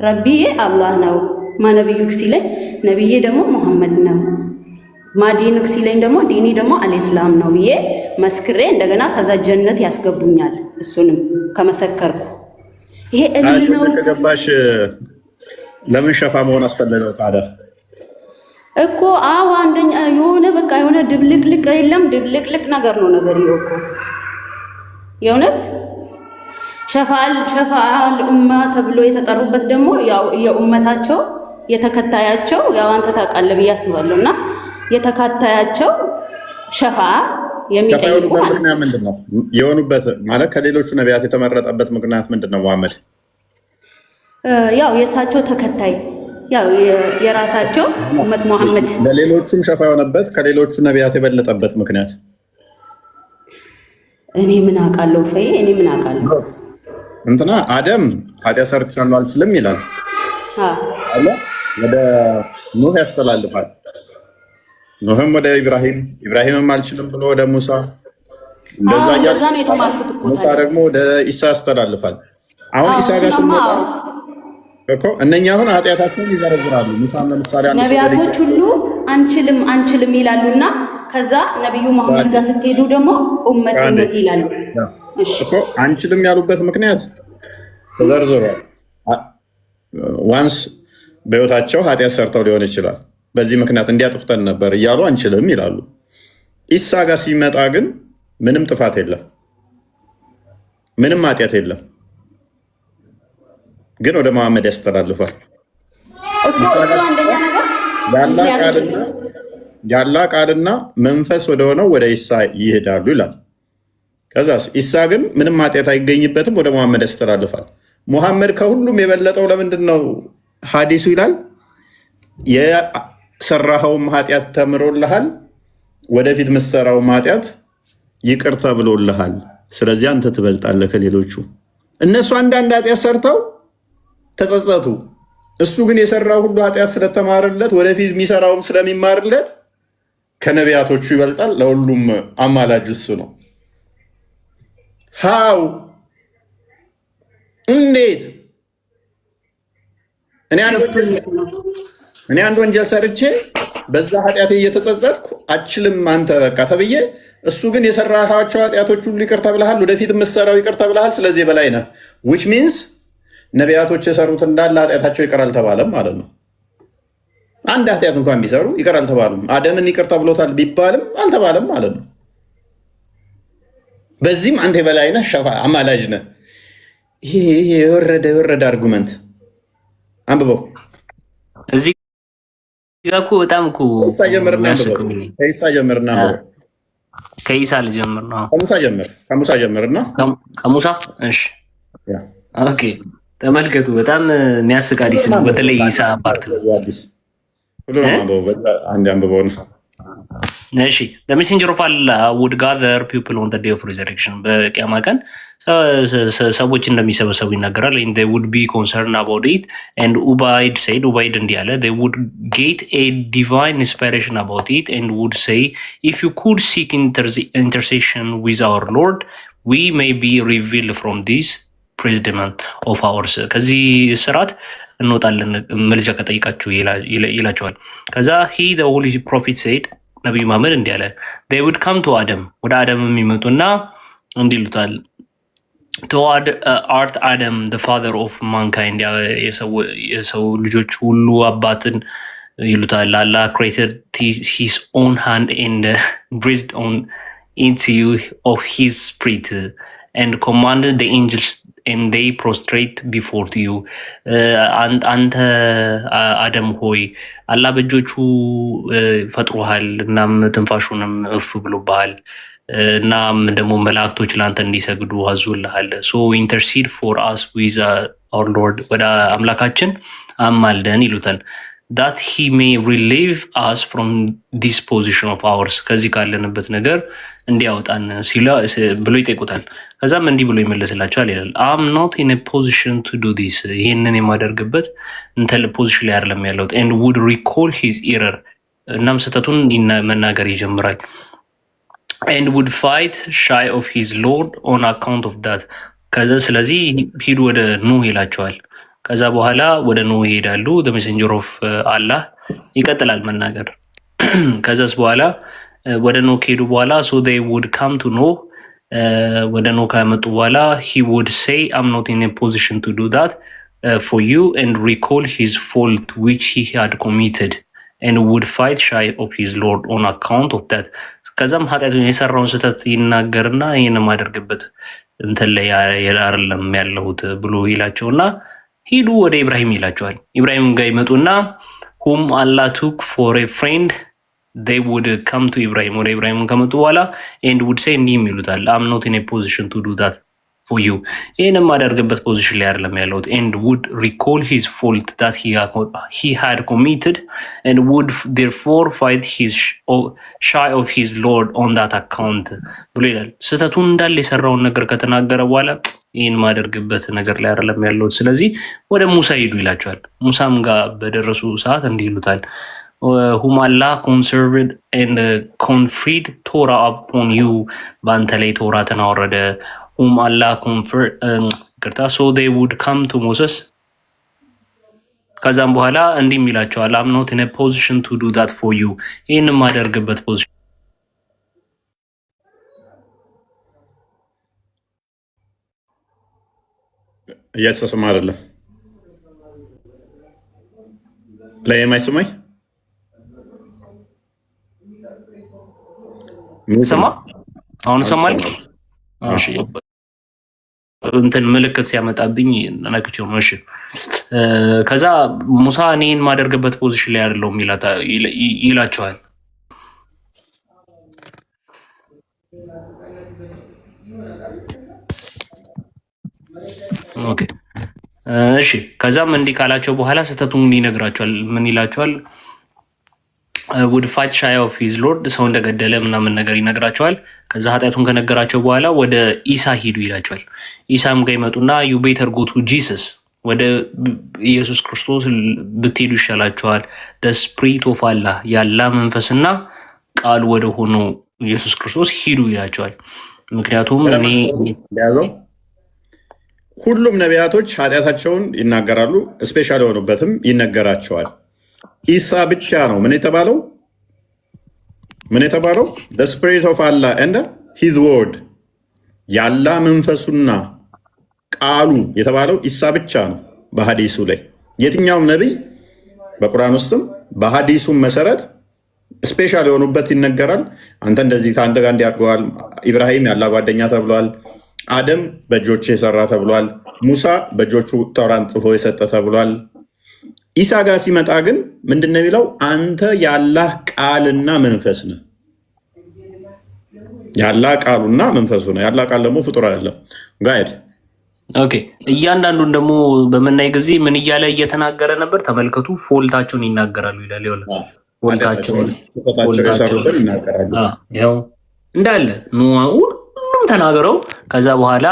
ረቢዬ አላህ ነው፣ ማነቢዩክ ሲለኝ ነቢዬ ደግሞ ሙሐመድ ነው፣ ማዲኑክ ሲለኝ ደግሞ ዲኒ ደግሞ አልኢስላም ነው ብዬ መስክሬ እንደገና ከዛ ጀነት ያስገቡኛል። እሱንም ከመሰከርኩ ይሄ እልል ነው። ከገባሽ ለምን ሸፋ መሆን አስፈለገው ታዲያ? እኮ አዎ አንደኛ የሆነ በቃ የሆነ ድብልቅልቅ የለም ድብልቅልቅ ነገር ነው ነገር እኮ የእውነት ሸፋዓል ኡማ ተብሎ የተጠሩበት ደግሞ ያው የኡመታቸው የተከታያቸው ያው አንተ ታውቃለህ ብዬ አስባለሁ። እና የተከታያቸው ሸፋዓ የሚጠይቁ ምክንያት ምንድን ነው የሆኑበት? ማለት ከሌሎቹ ነቢያት የተመረጠበት ምክንያት ምንድን ነው? መሐመድ ያው የእሳቸው ተከታይ ያው የራሳቸው ኡመት መሐመድ ለሌሎቹም ሸፋ የሆነበት ከሌሎቹ ነቢያት የበለጠበት ምክንያት እኔ ምን አውቃለሁ? ፈይ እኔ ምን አውቃለሁ? እንትና አደም ኃጢአት ሰርቻለሁ አልችልም ይላል አለ። ወደ ኑህ ያስተላልፋል። ኑህም ወደ ኢብራሂምም አልችልም ብሎ ወደ ሙሳ፣ እንደዛ ነው የተማርኩት እኮ። ሙሳ ደግሞ ወደ ኢሳ ያስተላልፋል። አሁን ኢሳ ጋር ስንመጣ እኮ እነኛ አሁን ኃጢአታቸውን ይዘረዝራሉ። ሙሳም ለምሳሌ ነቢያቶች ሁሉ አንችልም ይላሉና ከዛ ነብዩ መሐመድ ጋር ስትሄዱ ደግሞ ኡመት ይላሉ እኮ። አንችልም ያሉበት ምክንያት ተዘርዝሯል። ዋንስ በህይወታቸው ኃጢአት ሰርተው ሊሆን ይችላል። በዚህ ምክንያት እንዲያጥፍተን ነበር እያሉ አንችልም ይላሉ። ኢሳ ጋር ሲመጣ ግን ምንም ጥፋት የለም፣ ምንም ኃጢአት የለም። ግን ወደ መሐመድ ያስተላልፋል። ያላ ቃልና መንፈስ ወደሆነው ወደ ኢሳ ይሄዳሉ ይላል። ከዛስ ኢሳ ግን ምንም ኃጢአት አይገኝበትም፣ ወደ መሐመድ ያስተላልፋል። ሙሐመድ ከሁሉም የበለጠው ለምንድን ነው? ሐዲሱ ይላል የሰራኸውም ኃጢአት ተምሮልሃል፣ ወደፊት ምሰራውም ኃጢአት ይቅር ተብሎልሃል። ስለዚህ አንተ ትበልጣለህ ከሌሎቹ። እነሱ አንዳንድ ኃጢአት ሰርተው ተጸጸቱ፣ እሱ ግን የሰራው ሁሉ ኃጢአት ስለተማረለት ወደፊት የሚሰራውም ስለሚማርለት ከነቢያቶቹ ይበልጣል። ለሁሉም አማላጅ እሱ ነው። ሃው እንዴት እኔ አንድ ወንጀል ሰርቼ በዛ ኃጢአቴ እየተጸጸትኩ አችልም አንተ በቃ ተብዬ፣ እሱ ግን የሰራሃቸው ኃጢአቶች ሁሉ ይቅር ተብለሃል፣ ወደፊት የምትሰራው ይቅር ተብለሃል፣ ስለዚህ በላይ ነህ። ዊች ሚንስ ነቢያቶች የሰሩት እንዳለ ኃጢአታቸው ይቅር አልተባለም ማለት ነው። አንድ ኃጢአት እንኳን ቢሰሩ ይቅር አልተባሉም። አደምን ይቅር ተብሎታል ቢባልም አልተባለም ማለት ነው። በዚህም አንተ በላይ ነህ፣ አማላጅ ነህ። ይሄ የወረደ አርጉመንት አንብበው። እዚህ ጋር እኮ በጣም እኮ ከኢሳ ልጀምር ነው። ከሙሳ ጀምርና ከሙሳ እሺ፣ ኦኬ ተመልከቱ። በጣም የሚያስቅ ሐዲስ ነው። በተለይ ኢሳ ፓርት አንድ አንብበው ነው። እሺ the messenger of Allah would gather people on the day of resurrection በቂያማ ቀን ሰዎች እንደሚሰበሰቡ ይናገራል። and they would be concerned about it and Ubayd said Ubayd እንዲህ አለ they would get a divine inspiration about it and would say if you could seek intercession with our Lord we may be revealed from this predicament of ours ከዚህ ስርዓት እንወጣለን መልጃ ከጠይቃችሁ ይላቸዋል። ከዛ he the holy prophet said ነብዩ መሐመድ እንዲህ አለ they would come to Adam ወደ አደም የሚመጡና እንዲህ ይሉታል toward art Adam the father of mankind የሰው ልጆች ሁሉ አባትን ይሉታል። Allah created his own hand and breathed on into you of his spirit and commanded the angels and they prostrate before you አንተ አደም ሆይ አላህ በእጆቹ ፈጥሮሃል እናም ትንፋሹንም እፍ ብሎብሃል እናም ደግሞ መላእክቶች ለአንተ እንዲሰግዱ አዞልሃል። so intercede for us with our Lord ወደ አምላካችን አማልደን ይሉታል that he may relieve us from this position of ours ከዚህ ካለንበት ነገር እንዲያወጣን ብሎ ይጠይቁታል። ከዛም እንዲህ ብሎ ይመለስላቸዋል ይላል I'm not in a position to do this ይህንን የማደርግበት እንትን ፖዚሽን ላይ አይደለም ያለሁት and would recall his error እናም ስህተቱን መናገር ይጀምራል and would fight shy of his Lord on account of that ከዛ ስለዚህ ሂዱ ወደ ኑህ ይላቸዋል። ከዛ በኋላ ወደ ኑህ ይሄዳሉ። the messenger of Allah ይቀጥላል መናገር ከዛስ በኋላ ወደ ኖህ ከሄዱ በኋላ so they would come to Noah ወደ ኖህ ከመጡ በኋላ he would say I'm not in a position to do that for you and recall his fault which he had committed and would fight shy of his Lord on account of that ከዛም ኃጢአቱን የሰራውን ስህተት ይናገርና ይህን ማደርግበት እንትን ላይ አይደለም ያለሁት ብሎ ይላቸውና ሂዱ ወደ ኢብራሂም ይላቸዋል። ኢብራሂም ጋር ይመጡና whom Allah took for a friend they would come to Ibrahim ወደ ኢብራሂም ከመጡ በኋላ and would say እንዲህ ይሉታል I'm not in a position to do that for you ይህን ማደርግበት ፖዚሽን ላይ አይደለም ያለሁት and would recall his fault that he had committed and would therefore fight his shy of his Lord on that account ብሎ ይላል። ስህተቱን እንዳለ የሰራውን ነገር ከተናገረ በኋላ ይህን ማደርግበት ነገር ላይ አይደለም ያለሁት ስለዚህ ወደ ሙሳ ሂዱ ይላቸዋል። ሙሳም ጋር በደረሱ ሰዓት እንዲህ ይሉታል whom Allah conserved and conferred Torah upon you በአንተ ላይ ቶራትን አወረደ whom Allah conferred so they would come to Moses ከዛም በኋላ እንዲህ ይላቸዋል I'm not in a position to do that for you ይህን ማደርግበት ፖዚሽን እያተሰማ አይደለም ላይ የማይሰማኝ ሰማ አሁን ሰማል። እሺ እንትን ምልክት ሲያመጣብኝ ነክቼው ነው። እሺ ከዛ ሙሳ እኔን ማደርግበት ፖዚሽን ላይ አይደለሁም ይላቸዋል። ኦኬ እሺ ከዛም እንዲህ ካላቸው በኋላ ስህተቱን ይነግራቸዋል። ምን ይላቸዋል? would fight shy of his Lord ሰው እንደገደለ ምናምን ነገር ይነግራቸዋል። ከዛ ኃጢአቱን ከነገራቸው በኋላ ወደ ኢሳ ሂዱ ይላቸዋል። ኢሳም ጋር ይመጡና you better go to Jesus ወደ ኢየሱስ ክርስቶስ ብትሄዱ ይሻላችኋል። ስፕሪት ኦፍ አላህ ያላ መንፈስና ቃል ወደ ሆነው ኢየሱስ ክርስቶስ ሂዱ ይላቸዋል። ምክንያቱም እኔ ያዘው ሁሉም ነቢያቶች ኃጢአታቸውን ይናገራሉ፣ ስፔሻል የሆኑበትም ይነገራቸዋል። ኢሳ ብቻ ነው ምን የተባለው? ስፒሪት ኦፍ አላህ ኤንድ ሂዝ ወርድ ያላ መንፈሱና ቃሉ የተባለው ኢሳ ብቻ ነው በሀዲሱ ላይ። የትኛውም ነቢይ በቁርአን ውስጥም በሀዲሱም መሰረት ስፔሻል የሆኑበት ይነገራል። አንተ እንደዚህ ከአንተ ጋር እንዲያርገዋል። ኢብራሂም ያላ ጓደኛ ተብሏል። አደም በእጆቹ የሰራ ተብሏል። ሙሳ በእጆቹ ተውራን ጽፎ የሰጠ ተብሏል። ኢሳ ጋር ሲመጣ ግን ምንድን ነው የሚለው? አንተ ያላህ ቃልና መንፈስ ነህ። ያላህ ቃሉና መንፈሱ ነው። ያላህ ቃል ደግሞ ፍጡር አይደለም። ጋይድ ኦኬ። እያንዳንዱን ደግሞ በምናይ ጊዜ ምን እያለ እየተናገረ ነበር? ተመልከቱ። ፎልታቸውን ይናገራሉ ይላል። ፎልታቸውን ይናገራሉ። ያው እንዳለ ሁሉም ተናገረው። ከዛ በኋላ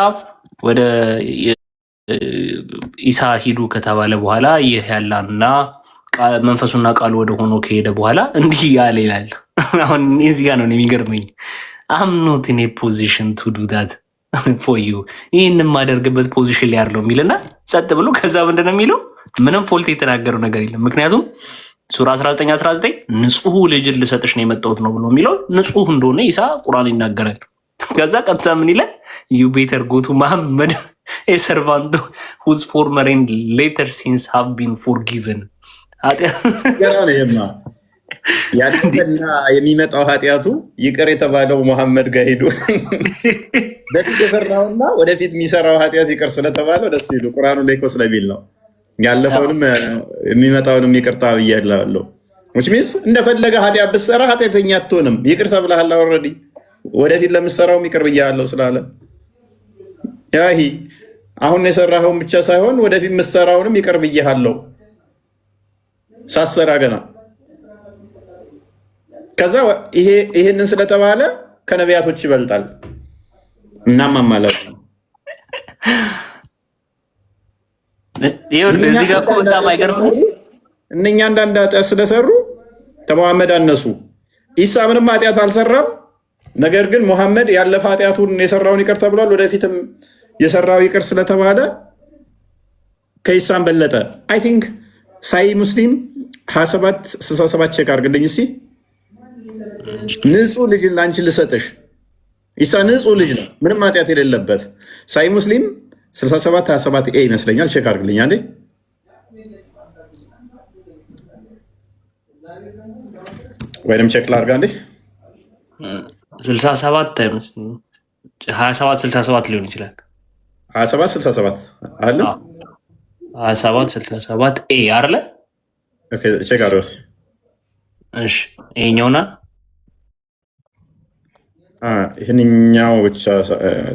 ወደ ኢሳ ሂዱ ከተባለ በኋላ ይህ ያላና መንፈሱና ቃሉ ወደ ሆኖ ከሄደ በኋላ እንዲህ ያለ ይላል። አሁን እዚህ ጋር ነው የሚገርመኝ። አም ኖት ኢን ኤ ፖዚሽን ቱ ዱ ዳት ፎር ዩ ይህን የማደርግበት ፖዚሽን ላይ ያለው የሚልና ጸጥ ብሎ ከዛ ምንድን ነው የሚለው? ምንም ፎልት የተናገረው ነገር የለም። ምክንያቱም ሱራ 19 ንጹህ ልጅን ልሰጥሽ ነው የመጣሁት ነው ብሎ የሚለው ንጹህ እንደሆነ ኢሳ ቁርአን ይናገራል። ከዛ ቀጥታ ምን ይላል? ዩ ቤተር ጎ ቱ መሐመድ ኤ ሰርቫንት ሁዝ ፎርመር ኤንድ ሌተር ሲንስ ሃቭ ቢን ፎርጊቨን። ያለፈና የሚመጣው ኃጢአቱ ይቅር የተባለው መሐመድ ጋር ሄዱ። በፊት የሰራውና ወደፊት የሚሰራው ኃጢአት ይቅር ስለተባለ ደስ ይሉ። ቁርአኑ ላይ እኮ ስለሚል ነው ያለፈውንም የሚመጣውንም ይቅርታ ብያለሁ። ሚንስ እንደፈለገ ኃጢአት ብትሰራ ኃጢአተኛ አትሆንም። ይቅር ተብለሃል ኦልሬዲ። ወደፊት ለምትሰራውም ይቅር ብያለሁ ስላለ ያሂ አሁን የሰራኸውን ብቻ ሳይሆን ወደፊት የምትሰራውንም ይቅር ብያለሁ ሳሰራ ገና። ከዛ ይሄንን ስለተባለ ከነቢያቶች ይበልጣል። እናማ ማለት ነው። እዚህ ጋር እኮ በጣም አይገርምም? እነኛ አንዳንድ ኃጢአት ስለሰሩ ከመሐመድ አነሱ። ኢሳ ምንም ኃጢአት አልሰራም። ነገር ግን መሐመድ ያለፈ ኃጢአቱን የሰራውን ይቅር ተብሏል። ወደፊትም የሰራው ይቅር ስለተባለ ከኢሳም በለጠ። አይ ቲንክ ሳይ ሙስሊም 2767 ቼክ አድርግልኝ እስኪ። ንጹህ ልጅን ለአንቺ ልሰጥሽ። ኢሳ ንጹህ ልጅ ነው፣ ምንም ኃጢአት የሌለበት። ሳይ ሙስሊም 6727 ኤ ይመስለኛል። ቼክ አድርግልኝ አንዴ። ወይም ቼክ ላድርግ አንዴ። 67 አይመስልም፣ 2767 ሊሆን ይችላል። 2767 አለ። 2767 ኤ አይደለ? ኦኬ ቼክ አድርገው። እሺ ይሄኛውና ይህንኛው ብቻ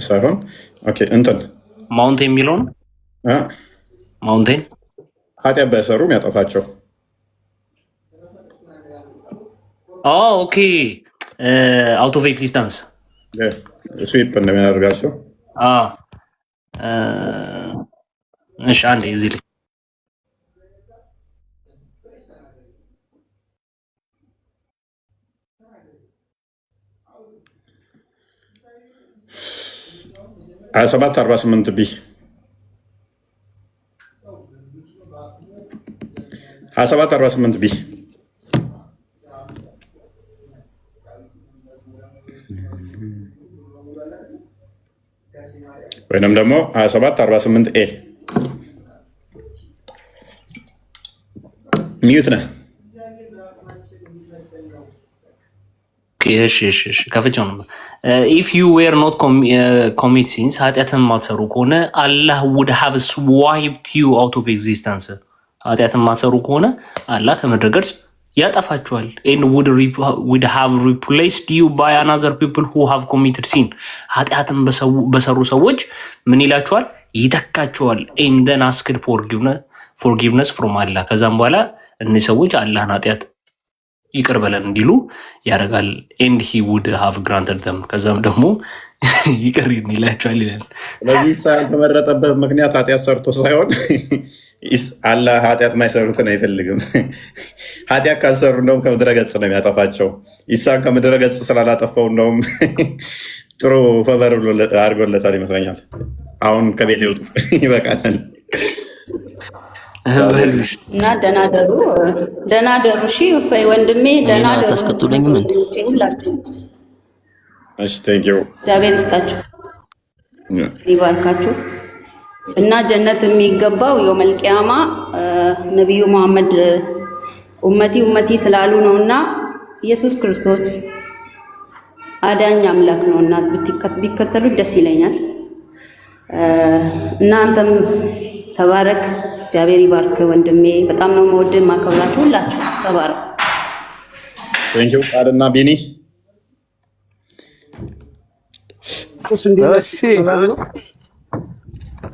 ሳይሆን ኦኬ እንትን ማውንቴን የሚለው ነው። ማውንቴን ኃጢአት ባይሰሩ የሚያጠፋቸው። ኦኬ አውት ኦፍ ኤግዚስተንስ ስዊፕ እንደሚያደርጋቸው። እሺ አንዴ እዚህ ላይ 2748 ቢ 2748 ቢ ወይንም ደግሞ 2748 ኤ ሚዩት ነህ። ከፍቼው ነው። ኢፍ ዩ ዌር ኖት ኮሚት ሲንስ ኃጢአትን ማትሰሩ ከሆነ አላህ ውድ ሃቭ ስዋይፕድ ዩ አውት ኦፍ ኤግዚስተንስ። ኃጢአትን ማትሰሩ ከሆነ አላህ ከምድረ ገጽ ያጠፋችኋል። ኤንድ ውድ ሃቭ ሪፕሌስድ ዩ ባይ አናዘር ፒፕል ሁ ሃቭ ኮሚትድ ሲን። ኃጢአትን በሰሩ ሰዎች ምን ይላችኋል? ይተካችኋል። ኤንድ ደን አስክድ ፎርጊቭነስ ፍሮም አላህ። ከዛም በኋላ እነዚህ ሰዎች አላህን ኃጢአት ይቅር በለን እንዲሉ ያደርጋል። ኤንድ ሂ ውድ ሃቭ ግራንትድ ደም። ከዛም ደግሞ ይቅር ይላቸዋል ይላል። ስለዚህ ኢሳ ያልተመረጠበት ምክንያት ኃጢአት ሰርቶ ሳይሆን አላህ ኃጢአት ማይሰሩትን አይፈልግም። ኃጢአት ካልሰሩ እንደውም ከምድረ ገጽ ነው የሚያጠፋቸው። ኢሳን ከምድረ ገጽ ስላላጠፋው እንደውም ጥሩ ፈበር አድርጎለታል ይመስለኛል። አሁን ከቤት ይወጡ ይበቃናል። እና ደህና ደሩ። እሺ እፎይ ወንድሜ ደህና ደሩ። አታስቀጡልኝም እንዴ? እሺ ቴንክ ዩ። እግዚአብሔር ይስጣችሁ ይባርካችሁ። እና ጀነት የሚገባው የውመል ቂያማ ነብዩ መሐመድ ኡመቲ ስላሉ ነውና ኢየሱስ ክርስቶስ አዳኝ አምላክ ነውና ቢከተሉት ደስ ይለኛል። እናንተም ተባረክ። እግዚአብሔር ይባርክ ወንድሜ። በጣም ነው የምወድህ ማከብራችሁ። ሁላችሁ ተባረክ። ቴንክ ዩ ቃልና ቢኒ።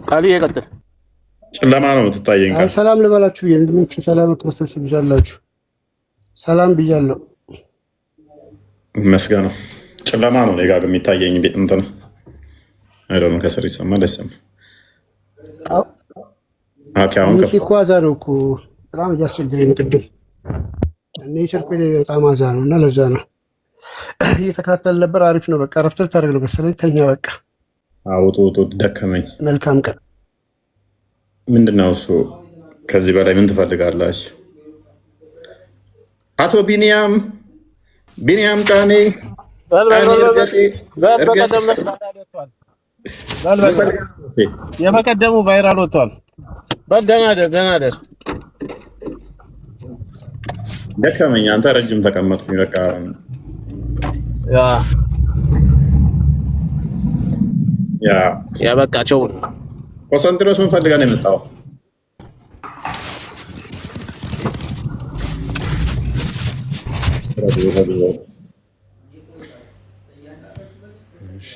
ቃሉ ይቀጥል። ጨለማ ነው የምትታየኝ። ሰላም ልበላችሁ የወንድሞች ሰላም ክርስቶስ ይብዛላችሁ። ሰላም ብያለሁ። መስገነው ጨለማ ነው እኔ ጋር የሚታየኝ ቤት እንትን አይደለም። ከስር ይሰማ ደስ ነው። አሁን እኮ አዛ ነው እኮ በጣም እያስቸገረኝ ነው። ቅድም እኔ ቸርኩ በጣም አዛ ነው እና ለዛ ነው እየተከታተል ነበር። አሪፍ ነው። በቃ ረፍት ልታደርግ ነው መሰለኝ። ተኛ በቃ። አውጡ ደከመኝ። መልካም ቀን። ምንድነው እሱ? ከዚህ በላይ ምን ትፈልጋላችሁ? አቶ ቢኒያም ጫኔ የመቀደሙ ቫይራል ወጥቷል። ደህና ደር ደከመኝ። አንተ ረጅም ተቀመጥኩኝ። በቃ ያ በቃቸው። ኮንሰንትሬስ ምን ፈልጋ ነው የመጣው? እሺ